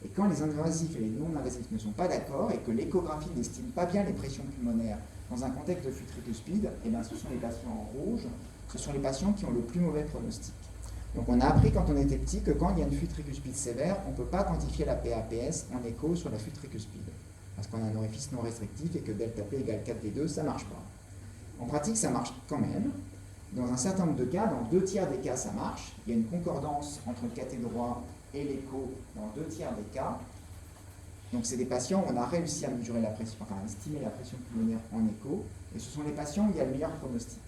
[SPEAKER 2] Et quand les invasifs et les non-invasifs ne sont pas d'accord et que l'échographie n'estime pas bien les pressions pulmonaires dans un contexte de fuite tricuspide, ce sont les patients en rouge, ce sont les patients qui ont le plus mauvais pronostic. Donc on a appris quand on était petit que quand il y a une fuite tricuspide sévère, on ne peut pas quantifier la PAPS en écho sur la fuite tricuspide. Parce qu'on a un orifice non restrictif et que delta P égale 4V2, ça ne marche pas. En pratique, ça marche quand même. Dans un certain nombre de cas, dans 2 tiers des cas, ça marche. Il y a une concordance entre le cathé droit et l'écho dans 2 tiers des cas. Donc c'est des patients où on a réussi à mesurer la pression, à estimer la pression pulmonaire en écho. Et ce sont les patients où il y a le meilleur pronostic.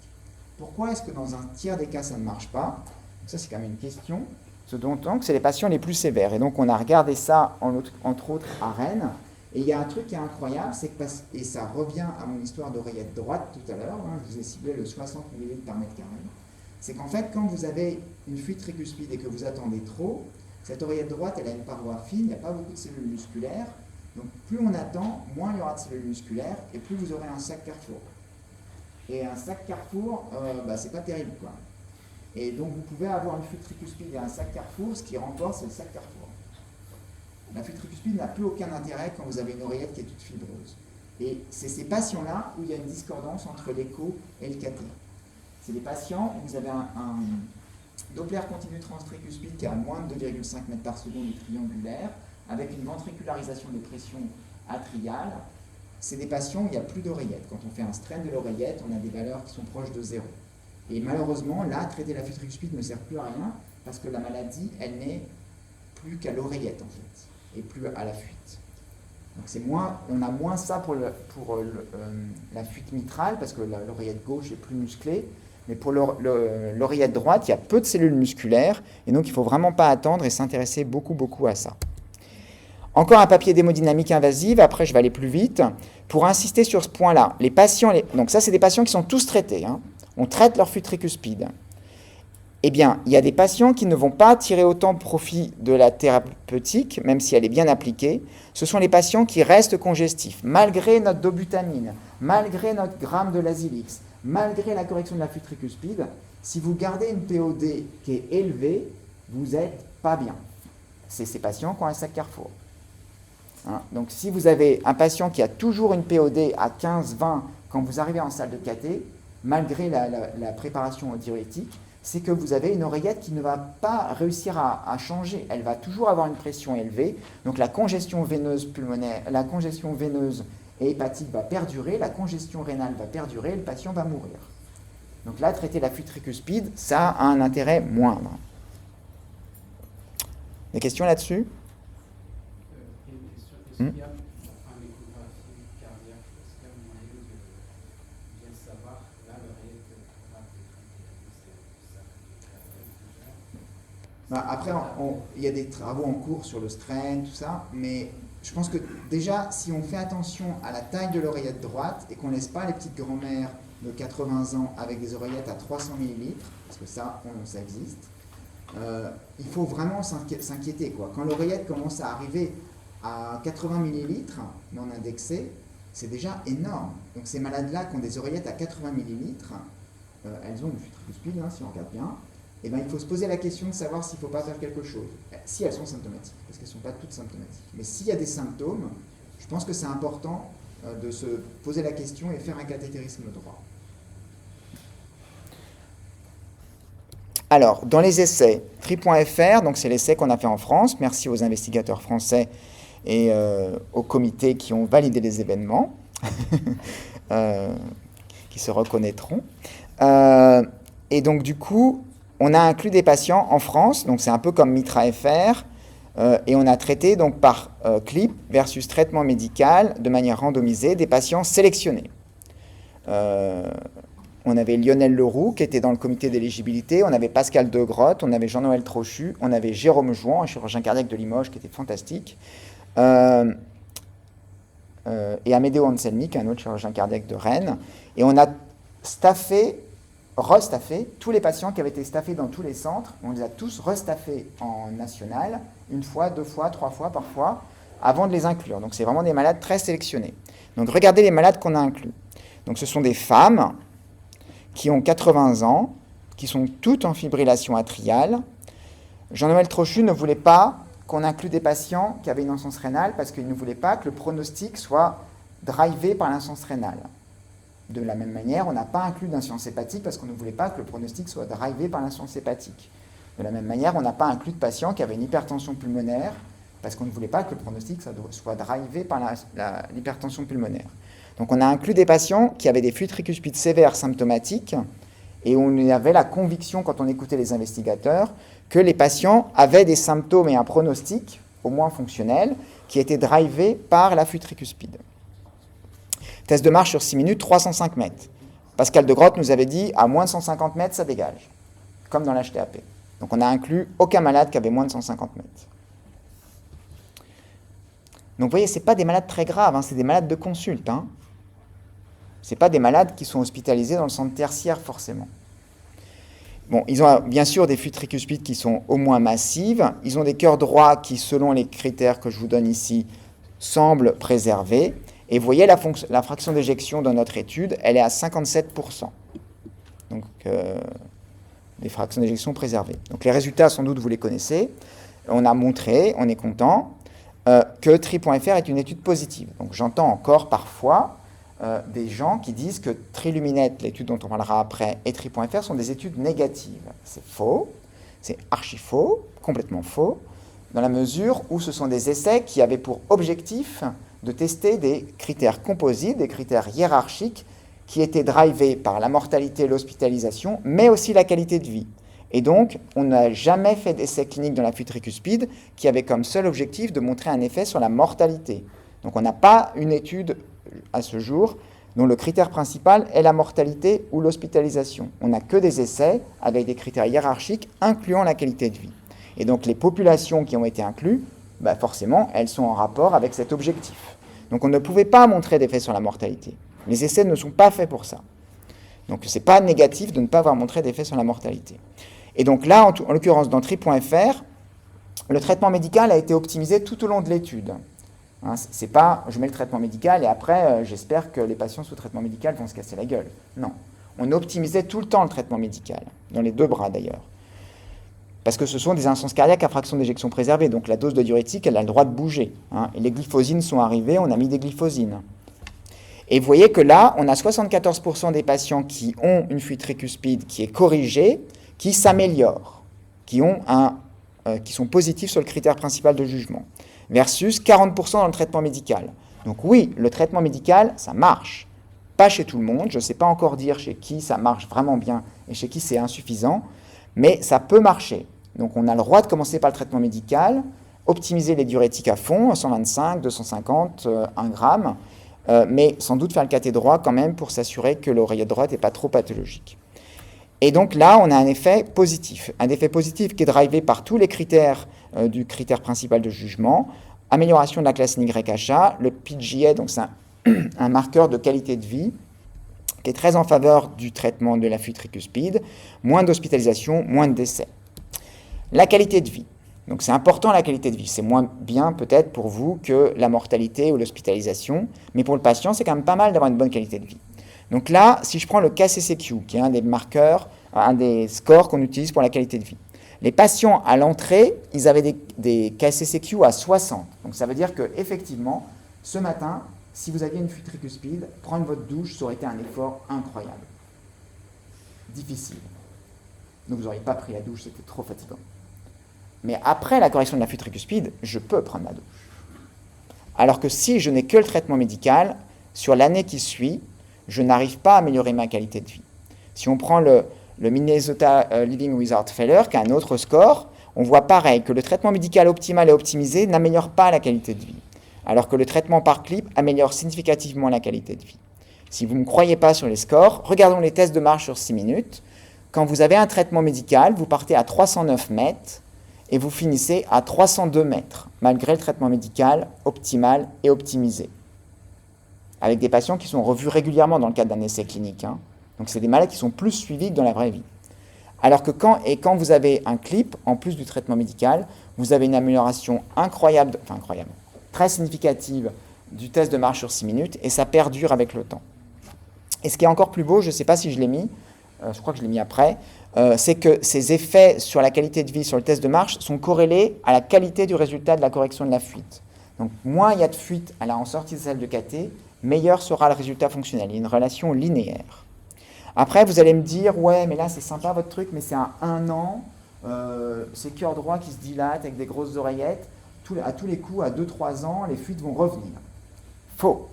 [SPEAKER 2] Pourquoi est-ce que dans un tiers des cas, ça ne marche pas? Donc ça, c'est quand même une question. Ce dont c'est les patients les plus sévères. Et donc on a regardé ça, entre autres, à Rennes. Et il y a un truc qui est incroyable, c'est que, et ça revient à mon histoire d'oreillette droite tout à l'heure, je vous ai ciblé le 60 ml par mètre carré, c'est qu'en fait, quand vous avez une fuite tricuspide et que vous attendez trop, cette oreillette droite, elle a une paroi fine, il n'y a pas beaucoup de cellules musculaires, donc plus on attend, moins il y aura de cellules musculaires, et plus vous aurez un sac carrefour. Et un sac carrefour, c'est pas terrible, quoi. Et donc vous pouvez avoir une fuite tricuspide et un sac carrefour, ce qui remporte, c'est le sac carrefour. La fuite tricuspide n'a plus aucun intérêt quand vous avez une oreillette qui est toute fibreuse. Et c'est ces patients-là où il y a une discordance entre l'écho et le cathé. C'est des patients où vous avez un Doppler continu transtricuspide qui est à moins de 2,5 mètres par seconde et triangulaire, avec une ventricularisation des pressions atriales. C'est des patients où il n'y a plus d'oreillette. Quand on fait un strain de l'oreillette, on a des valeurs qui sont proches de 0. Et malheureusement, là, traiter la fuite tricuspide ne sert plus à rien parce que la maladie, elle n'est plus qu'à l'oreillette, en fait, et plus à la fuite. Donc on a moins ça pour la fuite mitrale, parce que l'oreillette gauche est plus musclée, mais pour l'oreillette droite, il y a peu de cellules musculaires, et donc il ne faut vraiment pas attendre et s'intéresser beaucoup à ça. Encore un papier d'hémodynamique invasive, après je vais aller plus vite, pour insister sur ce point-là. Donc ça, c'est des patients qui sont tous traités, hein. On traite leur fuite tricuspide. eh bien, il y a des patients qui ne vont pas tirer autant profit de la thérapeutique, même si elle est bien appliquée. Ce sont les patients qui restent congestifs, malgré notre dobutamine, malgré notre gramme de Lasix, malgré la correction de la flux tricuspide. Si vous gardez une POD qui est élevée, vous n'êtes pas bien. C'est ces patients qui ont un sac Carrefour. Hein? Donc, si vous avez un patient qui a toujours une POD à 15-20 quand vous arrivez en salle de cathé, malgré la préparation diurétique, c'est que vous avez une oreillette qui ne va pas réussir à changer. Elle va toujours avoir une pression élevée. Donc la congestion veineuse pulmonaire, la congestion veineuse et hépatique va perdurer, la congestion rénale va perdurer, et le patient va mourir. Donc là, traiter la flux tricuspide, ça a un intérêt moindre. Des questions là-dessus?
[SPEAKER 4] Est-ce qu'il y a, enfin, l'échographie cardiaque, est-ce qu'il y a moyen de bien savoir là l'oreillette
[SPEAKER 2] Après, il y a des travaux en cours sur le strain, tout ça, mais je pense que déjà, si on fait attention à la taille de l'oreillette droite et qu'on ne laisse pas les petites grand-mères de 80 ans avec des oreillettes à 300 ml, parce que ça existe, il faut vraiment s'inquiéter, quoi. Quand l'oreillette commence à arriver à 80 ml non indexé, c'est déjà énorme. Donc ces malades-là qui ont des oreillettes à 80 ml, elles ont une flux tricuspide, si on regarde bien, et ben, il faut se poser la question de savoir s'il ne faut pas faire quelque chose. Si elles sont symptomatiques, parce qu'elles ne sont pas toutes symptomatiques. Mais s'il y a des symptômes, je pense que c'est important de se poser la question et faire un cathétérisme droit. Alors, dans les essais, tri.fr, donc c'est l'essai qu'on a fait en France, merci aux investigateurs français et aux comités qui ont validé les événements, qui se reconnaîtront. Et donc, du coup, on a inclus des patients en France, donc c'est un peu comme Mitra.fr, et on a traité donc par clip versus traitement médical de manière randomisée des patients sélectionnés. On avait Lionel Leroux qui était dans le comité d'éligibilité, on avait Pascal Degrotte, on avait Jean-Noël Trochu, on avait Jérôme Jouan, un chirurgien cardiaque de Limoges qui était fantastique, et Amédéo Anselmi, un autre chirurgien cardiaque de Rennes. Et on a restaffé tous les patients qui avaient été staffés dans tous les centres. On les a tous restaffés en national, une fois, 2 fois, 3 fois parfois, avant de les inclure. Donc c'est vraiment des malades très sélectionnés. Donc regardez les malades qu'on a inclus. Donc ce sont des femmes qui ont 80 ans, qui sont toutes en fibrillation atriale. Jean-Noël Trochu ne voulait pas qu'on inclue des patients qui avaient une insuffisance rénale parce qu'il ne voulait pas que le pronostic soit drivé par l'insuffisance rénale. De la même manière, on n'a pas inclus d'insuffisance hépatique parce qu'on ne voulait pas que le pronostic soit drivé par l'insuffisance hépatique. De la même manière, on n'a pas inclus de patients qui avaient une hypertension pulmonaire parce qu'on ne voulait pas que le pronostic soit drivé par l'hypertension pulmonaire. Donc on a inclus des patients qui avaient des flux tricuspides sévères symptomatiques et on avait la conviction, quand on écoutait les investigateurs, que les patients avaient des symptômes et un pronostic, au moins fonctionnel, qui était drivé par la flux tricuspide. Test de marche sur 6 minutes, 305 mètres. Pascal Degrotte nous avait dit, à moins de 150 mètres, ça dégage, comme dans l'HTAP. Donc on n'a inclus aucun malade qui avait moins de 150 mètres. Donc vous voyez, ce n'est pas des malades très graves, c'est des malades de consulte. Ce n'est pas des malades qui sont hospitalisés dans le centre tertiaire, forcément. Bon, ils ont bien sûr des flux tricuspides qui sont au moins massives. Ils ont des cœurs droits qui, selon les critères que je vous donne ici, semblent préservés. Et vous voyez, la fraction d'éjection dans notre étude, elle est à 57%. Donc, des fractions d'éjection préservées. Donc, les résultats, sans doute, vous les connaissez. On a montré, on est content, que tri.fr est une étude positive. Donc, j'entends encore parfois des gens qui disent que Triluminet, l'étude dont on parlera après, et tri.fr sont des études négatives. C'est faux, c'est archi faux, complètement faux, dans la mesure où ce sont des essais qui avaient pour objectif de tester des critères composites, des critères hiérarchiques qui étaient drivés par la mortalité et l'hospitalisation, mais aussi la qualité de vie. Et donc, on n'a jamais fait d'essai clinique dans la flux tricuspide qui avait comme seul objectif de montrer un effet sur la mortalité. Donc, on n'a pas une étude à ce jour dont le critère principal est la mortalité ou l'hospitalisation. On n'a que des essais avec des critères hiérarchiques incluant la qualité de vie. Et donc, les populations qui ont été incluses, forcément, elles sont en rapport avec cet objectif. Donc on ne pouvait pas montrer d'effet sur la mortalité. Les essais ne sont pas faits pour ça. Donc ce n'est pas négatif de ne pas avoir montré d'effet sur la mortalité. Et donc là, en l'occurrence, dans tri.fr, le traitement médical a été optimisé tout au long de l'étude. Hein, c'est pas, je mets le traitement médical et après, j'espère que les patients sous traitement médical vont se casser la gueule. Non. On optimisait tout le temps le traitement médical, dans les deux bras d'ailleurs. Parce que ce sont des insuffisance cardiaque à fraction d'éjection préservée, donc la dose de diurétique, elle a le droit de bouger. Hein, et les glyphosines sont arrivées, on a mis des glyphosines. Et vous voyez que là, on a 74% des patients qui ont une fuite tricuspide qui est corrigée, qui s'améliorent, qui sont positifs sur le critère principal de jugement, versus 40% dans le traitement médical. Donc oui, le traitement médical, ça marche. Pas chez tout le monde, je ne sais pas encore dire chez qui ça marche vraiment bien et chez qui c'est insuffisant, mais ça peut marcher. Donc on a le droit de commencer par le traitement médical, optimiser les diurétiques à fond, 125, 250, 1 gramme, mais sans doute faire le cathé droit quand même pour s'assurer que l'oreillette droite n'est pas trop pathologique. Et donc là, on a un effet positif qui est drivé par tous les critères du critère principal de jugement, amélioration de la classe YHA, le PGA, donc c'est un marqueur de qualité de vie qui est très en faveur du traitement de la fuite tricuspide, moins d'hospitalisation, moins de décès. La qualité de vie. Donc c'est important la qualité de vie, c'est moins bien peut-être pour vous que la mortalité ou l'hospitalisation, mais pour le patient c'est quand même pas mal d'avoir une bonne qualité de vie. Donc là, si je prends le KCCQ, qui est un des marqueurs, un des scores qu'on utilise pour la qualité de vie, les patients à l'entrée, ils avaient des KCCQ à 60. Donc ça veut dire qu'effectivement, ce matin, si vous aviez une fuite tricuspide, prendre votre douche, ça aurait été un effort incroyable. Difficile. Donc vous n'auriez pas pris la douche, c'était trop fatigant. Mais après la correction de la fuite tricuspide, je peux prendre ma douche. Alors que si je n'ai que le traitement médical, sur l'année qui suit, je n'arrive pas à améliorer ma qualité de vie. Si on prend le Minnesota Living with Heart Failure, qui a un autre score, on voit pareil que le traitement médical optimal et optimisé n'améliore pas la qualité de vie, alors que le traitement par clip améliore significativement la qualité de vie. Si vous ne me croyez pas sur les scores, regardons les tests de marche sur 6 minutes. Quand vous avez un traitement médical, vous partez à 309 mètres et vous finissez à 302 mètres, malgré le traitement médical optimal et optimisé. Avec des patients qui sont revus régulièrement dans le cadre d'un essai clinique. Hein. Donc c'est des malades qui sont plus suivis que dans la vraie vie. Alors que quand vous avez un clip, en plus du traitement médical, vous avez une amélioration incroyable, très significative du test de marche sur 6 minutes, et ça perdure avec le temps. Et ce qui est encore plus beau, je ne sais pas si je l'ai mis, je crois que je l'ai mis après, c'est que ces effets sur la qualité de vie, sur le test de marche, sont corrélés à la qualité du résultat de la correction de la fuite. Donc moins il y a de fuite en sortie de salle de cathé, meilleur sera le résultat fonctionnel. Il y a une relation linéaire. Après, vous allez me dire, ouais, mais là, c'est sympa votre truc, mais c'est à 1 an, c'est cœur droit qui se dilate avec des grosses oreillettes. À tous les coups, à 2-3 ans, les fuites vont revenir. Faux.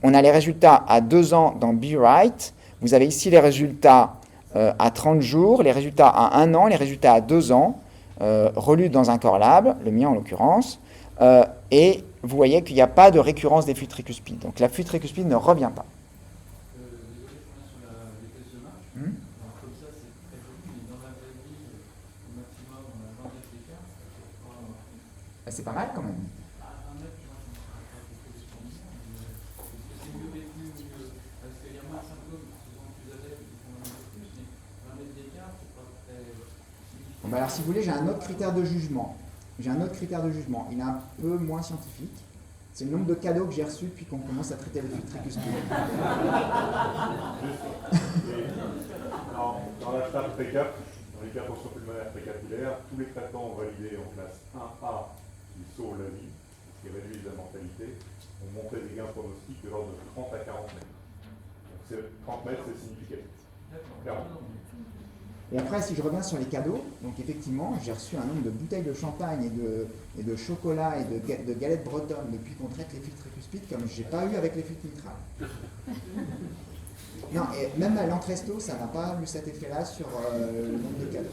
[SPEAKER 2] On a les résultats à 2 ans dans Be Right. Vous avez ici les résultats à 30 jours, les résultats à 1 an, les résultats à 2 ans, relus dans un Core Lab, le mien en l'occurrence, et vous voyez qu'il n'y a pas de récurrence des fuites tricuspides. Donc la fuite tricuspide ne revient pas.
[SPEAKER 3] Désolé, je reviens sur les tests de marche. Alors, comme ça, c'est très joli, mais dans la vraie vie, au maximum, on a 20 mètres d'écart.
[SPEAKER 2] C'est pas mal quand même.
[SPEAKER 3] À 1 mètre, tu vois, ça me paraît pas quelque chose comme ça. C'est mieux vécu, parce qu'il y a moins de symptômes qui sont plus adeptes, qui font un peu plus, mais 20 mètres d'écart, c'est pas très significatif.
[SPEAKER 2] Bon, alors si vous voulez, j'ai un autre critère de jugement. Il est un peu moins scientifique. C'est le nombre de cadeaux que j'ai reçus depuis qu'on commence à traiter les fuites tricuspides.
[SPEAKER 1] Dans la stade précap, dans l'hypertension pulmonaire précapulaire, tous les traitements validés en classe 1A qui sauvent la vie, qui réduisent la mortalité, ont montré des gains pronostiques de l'ordre de 30 à 40 mètres. Donc 30 mètres, c'est significatif. Clairement.
[SPEAKER 2] Et après, si je reviens sur les cadeaux, donc effectivement, j'ai reçu un nombre de bouteilles de champagne et de chocolat et de galettes bretonnes depuis qu'on traite les fuites tricuspides comme je n'ai pas eu avec les fuites mitrales. Non, et même à l'Entresto, ça n'a pas eu cet effet-là sur le nombre de cadeaux.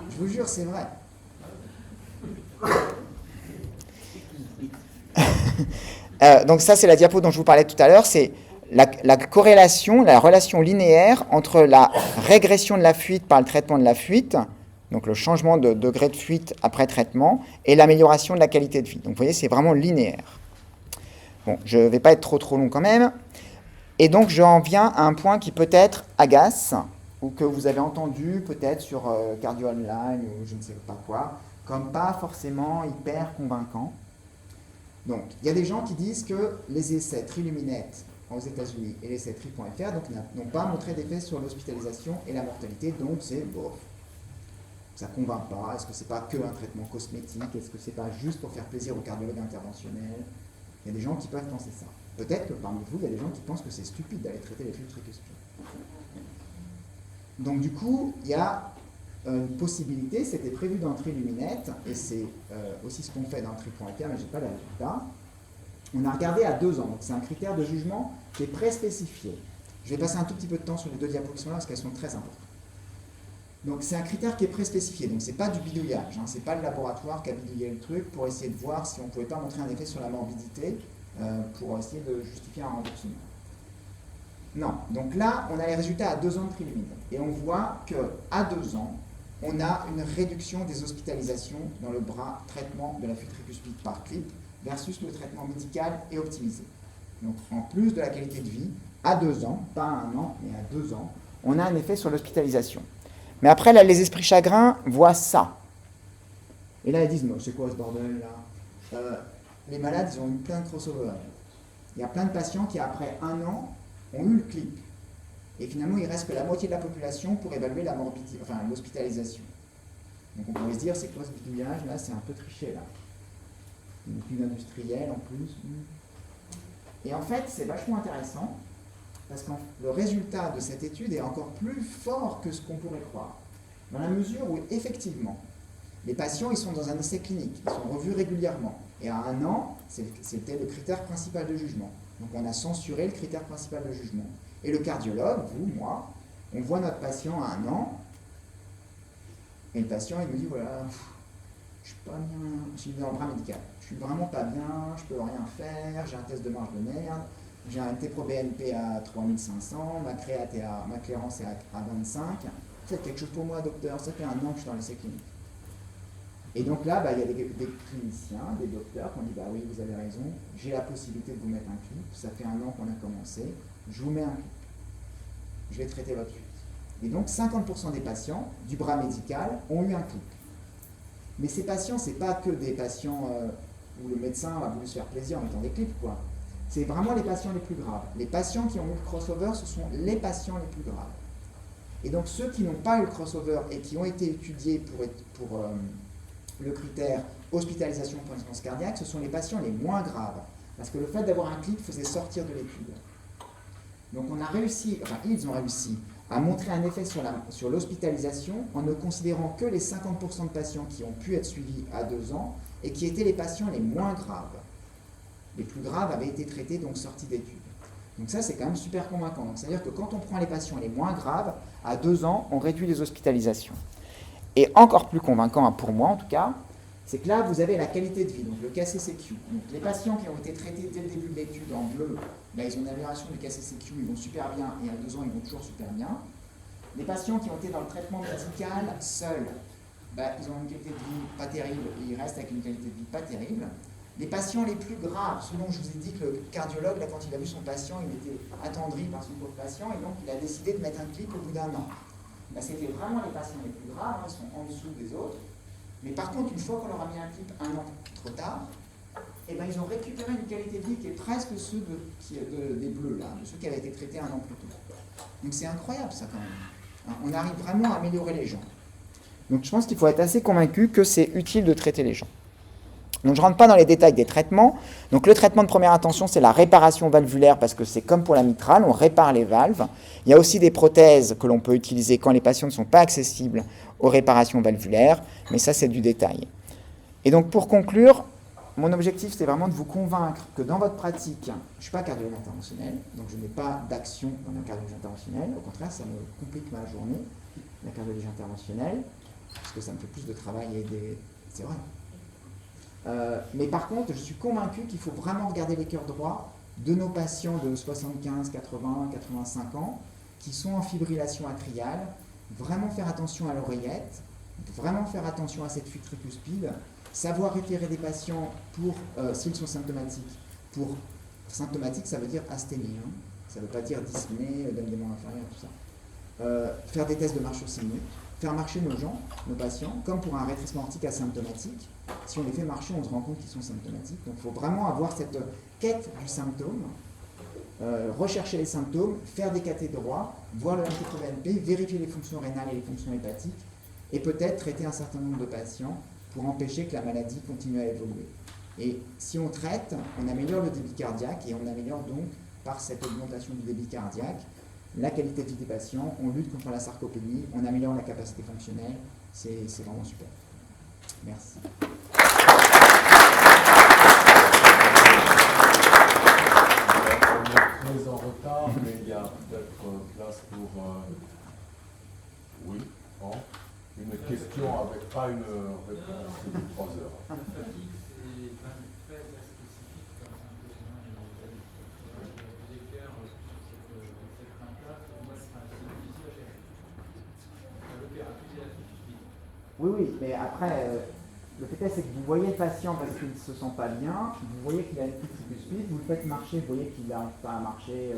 [SPEAKER 2] Je vous jure, c'est vrai. Donc ça, c'est la diapo dont je vous parlais tout à l'heure, c'est la corrélation, la relation linéaire entre la régression de la fuite par le traitement de la fuite, donc le changement de degré de fuite après traitement, et l'amélioration de la qualité de vie. Donc vous voyez, c'est vraiment linéaire. Bon, je ne vais pas être trop long quand même. Et donc j'en viens à un point qui peut-être agace, ou que vous avez entendu peut-être sur Cardio Online ou je ne sais pas quoi, comme pas forcément hyper convaincants. Donc, il y a des gens qui disent que les essais Triluminet aux États-Unis et l'essai Tri.fr n'ont pas montré d'effet sur l'hospitalisation et la mortalité, donc c'est bof. Ça ne convainc pas. Est-ce que c'est pas que un traitement cosmétique? Est-ce que c'est pas juste pour faire plaisir au cardiologue interventionnel? Il y a des gens qui peuvent penser ça. Peut-être que parmi vous, il y a des gens qui pensent que c'est stupide d'aller traiter les flux tricuspides. Donc du coup, il y a une possibilité, c'était prévu dans Triluminet, et c'est aussi ce qu'on fait dans Tri.fr, mais je n'ai pas les résultats. On a regardé à 2 ans, donc c'est un critère de jugement qui est pré-spécifié. Je vais passer un tout petit peu de temps sur les 2 diapositives qui sont là parce qu'elles sont très importantes. Donc c'est un critère qui est pré-spécifié, donc c'est pas du bidouillage, hein, c'est pas le laboratoire qui a bidouillé le truc pour essayer de voir si on ne pouvait pas montrer un effet sur la morbidité pour essayer de justifier un remboursement. Non, donc là on a les résultats à 2 ans de Triluminet et on voit qu'à 2 ans, on a une réduction des hospitalisations dans le bras traitement de la fuite tricuspide par clip versus le traitement médical et optimisé. Donc en plus de la qualité de vie, à 2 ans, pas à 1 an, mais à 2 ans, on a un effet sur l'hospitalisation. Mais après, là, les esprits chagrins voient ça. Et là, ils disent, c'est quoi ce bordel là? Les malades, ils ont eu plein de crossover. Il y a plein de patients qui, après 1 an, ont eu le clip. Et finalement, il reste que la moitié de la population pour évaluer la morbidité, enfin l'hospitalisation. Donc on pourrait se dire, c'est quoi ce bidouillage? Là, c'est un peu triché, là. Une étude industrielle en plus. Et en fait, c'est vachement intéressant, parce que le résultat de cette étude est encore plus fort que ce qu'on pourrait croire. Dans la mesure où, effectivement, les patients, ils sont dans un essai clinique, ils sont revus régulièrement. Et à 1 an, c'était le critère principal de jugement. Donc on a censuré le critère principal de jugement. Et le cardiologue, vous, moi, on voit notre patient à 1 an, et le patient, il nous dit, voilà, je suis pas bien, je suis dans le bras médical, je suis vraiment pas bien, je peux rien faire, j'ai un test de marge de merde, j'ai un T-pro-BNP à 3500, ma clairance est à 25, faites quelque chose pour moi, docteur, ça fait 1 an que je suis dans l'essai clinique. Et donc là, il y a des cliniciens, des docteurs qui ont dit, oui, vous avez raison, j'ai la possibilité de vous mettre un clip, ça fait 1 an qu'on a commencé, je vous mets un clip, je vais traiter votre fuite. Et donc 50% des patients du bras médical ont eu un clip. Mais ces patients, ce n'est pas que des patients où le médecin a voulu se faire plaisir en mettant des clips, quoi. C'est vraiment les patients les plus graves. Les patients qui ont eu le crossover, ce sont les patients les plus graves. Et donc ceux qui n'ont pas eu le crossover et qui ont été étudiés pour le critère hospitalisation pour insuffisance cardiaque, ce sont les patients les moins graves. Parce que le fait d'avoir un clip faisait sortir de l'étude. Donc on a réussi, enfin ils ont réussi, à montrer un effet sur l'hospitalisation en ne considérant que les 50% de patients qui ont pu être suivis à 2 ans et qui étaient les patients les moins graves. Les plus graves avaient été traités, donc sortis d'études. Donc ça, c'est quand même super convaincant. Donc c'est-à-dire que quand on prend les patients les moins graves, à 2 ans, on réduit les hospitalisations. Et encore plus convaincant, pour moi en tout cas, c'est que là, vous avez la qualité de vie, donc le KCCQ. Donc les patients qui ont été traités dès le début de l'étude en bleu, ils ont une amélioration du KCCQ, ils vont super bien, et à 2 ans, ils vont toujours super bien. Les patients qui ont été dans le traitement médical seuls, ils ont une qualité de vie pas terrible, et ils restent avec une qualité de vie pas terrible. Les patients les plus graves, ceux dont je vous ai dit que le cardiologue, là, quand il a vu son patient, il était attendri par son pauvre patient, et donc il a décidé de mettre un clip au bout d'1 an. C'était vraiment les patients les plus graves, ils sont en dessous des autres. Mais par contre, une fois qu'on leur a mis un clip 1 an trop tard, ils ont récupéré une qualité de vie qui est presque ceux des bleus, là, de ceux qui avaient été traités 1 an plus tôt. Donc c'est incroyable ça quand même. On arrive vraiment à améliorer les gens. Donc je pense qu'il faut être assez convaincu que c'est utile de traiter les gens. Donc je ne rentre pas dans les détails des traitements. Donc le traitement de première intention, c'est la réparation valvulaire parce que c'est comme pour la mitrale, on répare les valves. Il y a aussi des prothèses que l'on peut utiliser quand les patients ne sont pas accessibles aux réparations valvulaires, mais ça c'est du détail. Et donc pour conclure, mon objectif c'est vraiment de vous convaincre que dans votre pratique, je ne suis pas cardiologue interventionnel, donc je n'ai pas d'action dans la cardiologie interventionnelle, au contraire ça me complique ma journée, la cardiologie interventionnelle, parce que ça me fait plus de travail et c'est vrai. Mais par contre, je suis convaincu qu'il faut vraiment regarder les cœurs droits de nos patients de 75, 80, 85 ans qui sont en fibrillation atriale, vraiment faire attention à l'oreillette, vraiment faire attention à cette fuite tricuspide, savoir référer des patients pour, s'ils sont symptomatiques, pour symptomatique, ça veut dire asthénie, ça ne veut pas dire dyspnée, édéma inférieur, tout ça. faire des tests de marche sur 6 minutes, faire marcher nos gens, nos patients, comme pour un rétrécissement aortique asymptomatique. Si on les fait marcher, on se rend compte qu'ils sont symptomatiques. Donc il faut vraiment avoir cette quête du symptôme, rechercher les symptômes, faire des cathéters droits, voir le NT-proBNP, vérifier les fonctions rénales et les fonctions hépatiques, et peut-être traiter un certain nombre de patients pour empêcher que la maladie continue à évoluer. Et si on traite, on améliore le débit cardiaque et on améliore donc, par cette augmentation du débit cardiaque, la qualité de vie des patients, on lutte contre la sarcopénie, on améliore la capacité fonctionnelle, c'est vraiment super. Merci.
[SPEAKER 1] On est très en retard, mais il y a peut-être place pour oui, non, une question avec pas une réponse de 3 heures.
[SPEAKER 3] La fatigue, c'est quand même très spécifique comme symptôme. Des cœurs sur cette crainte-là, pour moi, c'est difficile à gérer. Le cœur accusé la fatigue.
[SPEAKER 2] Oui, oui, mais après, le fait est, c'est que vous voyez le patient parce qu'il ne se sent pas bien, vous voyez qu'il a une petite tricuspide, vous le faites marcher, vous voyez qu'il n'arrive pas à marcher.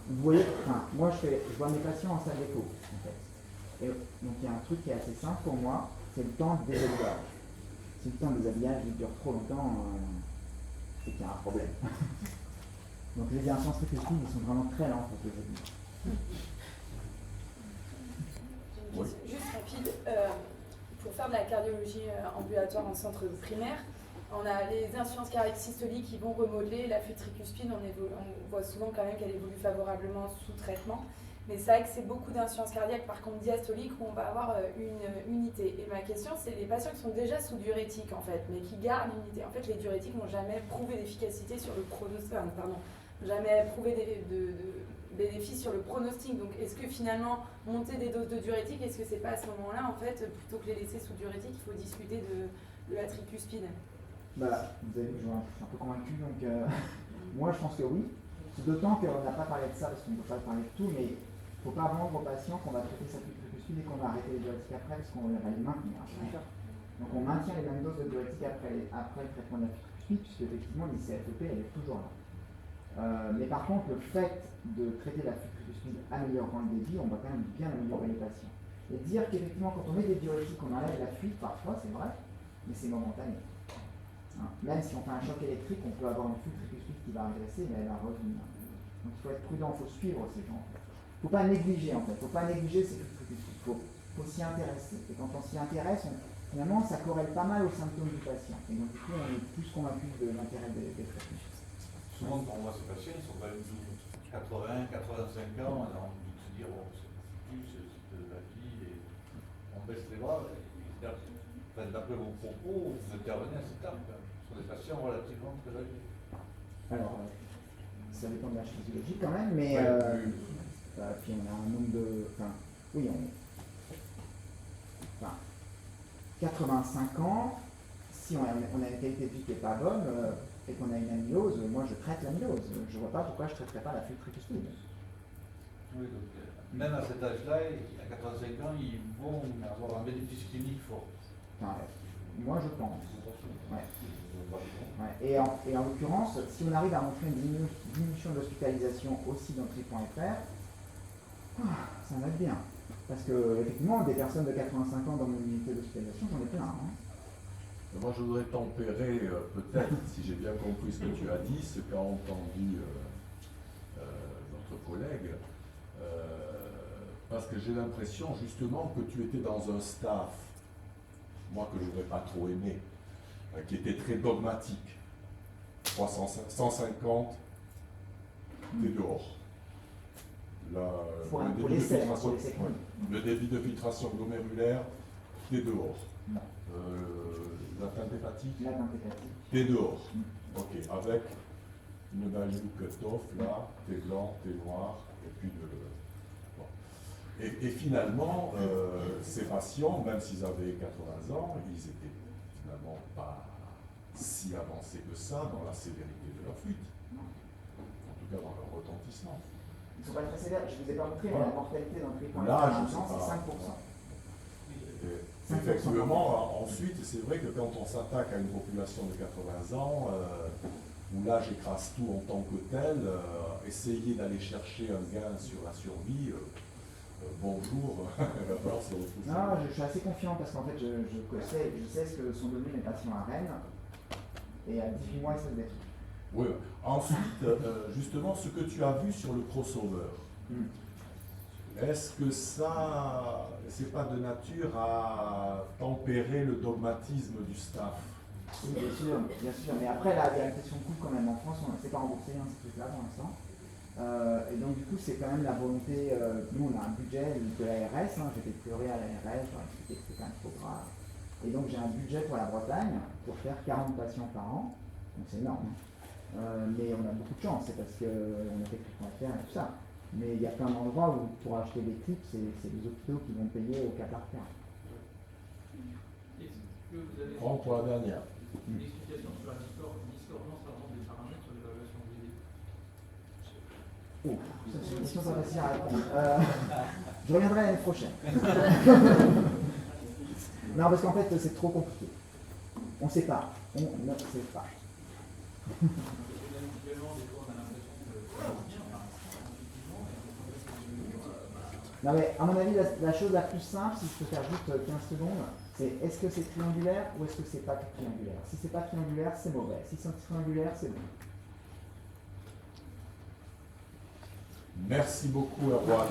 [SPEAKER 2] Vous voyez, enfin, moi je vois mes patients en salle d'écho, en fait. Et donc il y a un truc qui est assez simple pour moi, c'est le temps de déshabillage. Si le temps de déshabillage il dure trop longtemps, c'est qu'il y a un problème. Donc les instances tricuspides, ils sont vraiment très lents pour se déshabiller.
[SPEAKER 1] Oui.
[SPEAKER 5] Juste rapide, pour faire de la cardiologie ambulatoire en centre primaire, on a les insuffisances cardiaques systoliques qui vont remodeler la flûte tricuspide. On voit souvent quand même qu'elle évolue favorablement sous traitement. Mais c'est vrai que c'est beaucoup d'insuffisance cardiaque, par contre diastolique, où on va avoir une unité. Et ma question, c'est les patients qui sont déjà sous diurétique, en fait, mais qui gardent l'unité. En fait, les diurétiques n'ont jamais prouvé d'efficacité sur le pronostic, jamais prouvé de bénéfice sur le pronostic. Donc, est-ce que finalement, monter des doses de diurétique, est-ce que c'est pas à ce moment-là, en fait, plutôt que les laisser sous diurétique, il faut discuter de la tricuspide?
[SPEAKER 2] Bah, vous avez vu, je suis un peu convaincu, donc moi je pense que oui. D'autant qu'on n'a pas parlé de ça parce qu'on ne peut pas parler de tout, mais il ne faut pas vendre aux patients qu'on va traiter sa tricuspide et qu'on va arrêter les diurétiques après parce qu'on va les maintenir. Donc on maintient les mêmes doses de diurétique après le traitement de la tricuspide, puisque effectivement l'ICFEP elle est toujours là. Mais par contre, le fait de traiter la tricuspide améliorant le débit, on va quand même bien améliorer les patients. Et dire qu'effectivement quand on met des diurétiques, on enlève la fuite, parfois c'est vrai, mais c'est momentané. Même si on fait un choc électrique, on peut avoir une flûte tricuspide qui va régresser, mais elle va revenir. Donc il faut être prudent, il faut suivre ces gens. Il ne faut pas négliger en fait, il ne faut pas négliger ces flûtes tricuspides, il faut s'y intéresser. Et quand on s'y intéresse, finalement ça corrèle pas mal aux symptômes du patient. Et donc du coup on est plus convaincu de l'intérêt des traitements.
[SPEAKER 6] Souvent quand on voit ces patients, ils sont quand même 80, 85 ans, on a envie de se dire, bon, c'est plus, c'est de la vie, et on baisse les bras. D'après vos propos, vous intervenez à cette étape, sur des patients relativement très âgés.
[SPEAKER 2] Alors, ça dépend de la physiologie quand même, mais puis on a un nombre de... oui, 85 ans, si on a une qualité de vie qui n'est pas bonne et qu'on a une amylose, moi je traite l'amylose. Je ne vois pas pourquoi je ne traiterais pas la flûte tricuspide.
[SPEAKER 6] Oui, donc même à cet âge-là, à 85 ans, ils vont avoir un bénéfice clinique fort.
[SPEAKER 2] Moi je pense. Ouais. Ouais. Et en l'occurrence, si on arrive à montrer une diminution de l'hospitalisation aussi dans tri.fr, ça va être bien. Parce que effectivement, des personnes de 85 ans dans mon unité d'hospitalisation, j'en ai plein.
[SPEAKER 1] Moi je voudrais tempérer peut-être, si j'ai bien compris ce que tu as dit, ce qu'a entendu notre collègue, parce que j'ai l'impression justement que tu étais dans un staff, moi que je n'aurais pas trop aimé, qui était très dogmatique. 150, t'es dehors. Le débit de filtration glomérulaire, t'es dehors. L'atteinte hépatique, t'es dehors. Ok, avec une value cut-off, là, t'es blanc, t'es noir, et puis bon. Et finalement, ces patients, même s'ils avaient 80 ans, ils étaient finalement pas si avancés que ça dans la sévérité de leur fuite. En tout cas, dans leur retentissement.
[SPEAKER 2] Il ne faut pas le précéder, je vous ai pas montré, mais la mortalité dans le
[SPEAKER 1] Là,
[SPEAKER 2] c'est 5%.
[SPEAKER 1] Effectivement, ensuite, c'est vrai que quand on s'attaque à une population de 80 ans, où l'âge écrase tout en tant que tel, essayer d'aller chercher un gain sur la survie, bonjour, il va falloir se reposer.
[SPEAKER 2] Non, je suis assez confiant parce qu'en fait, je sais ce que son domaine est passé à Rennes et à 18 mois, il se détruit.
[SPEAKER 1] Oui. Ensuite, justement, ce que tu as vu sur le crossover, est-ce que ça, c'est pas de nature à tempérer le dogmatisme du staff?
[SPEAKER 2] Oui, bien sûr. Mais après, là, il y a la question de coût quand même. En France, on ne s'est pas remboursé ces trucs-là pour l'instant. Et donc, du coup, c'est quand même la volonté. Nous, on a un budget de l'ARS. J'ai fait pleurer à l'ARS, je leur ai expliqué que c'était quand même trop grave. Et donc, j'ai un budget pour la Bretagne pour faire 40 patients par an. Donc, c'est énorme. Mais on a beaucoup de chance, c'est parce qu'on a fait Clip.fr et tout ça. Mais il y a plein d'endroits où pour acheter des clips, c'est les hôpitaux qui vont payer au cas par cas.
[SPEAKER 3] Est-ce que vous avez
[SPEAKER 1] Prends pour la dernière.
[SPEAKER 3] une explication sur la discordance pardon, des paramètres sur l'évaluation du DD?
[SPEAKER 2] Oh, ça c'est une question pas facile à répondre. Je reviendrai l'année prochaine. Non, parce qu'en fait, c'est trop compliqué. On ne sait pas. On ne sait pas. Non mais à mon avis, la chose la plus simple, si je peux faire juste 15 secondes, c'est est-ce que c'est triangulaire ou est-ce que c'est pas triangulaire? Si c'est pas triangulaire, c'est mauvais. Si c'est triangulaire, c'est bon.
[SPEAKER 1] Merci beaucoup, Erwan.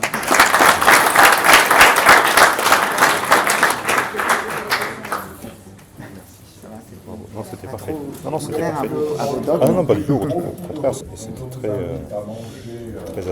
[SPEAKER 7] Non, c'était parfait. Non, c'était
[SPEAKER 2] Claire,
[SPEAKER 7] parfait.
[SPEAKER 2] un peu
[SPEAKER 7] Ah non, pas du tout. Au contraire, c'était très.
[SPEAKER 1] À manger,
[SPEAKER 7] très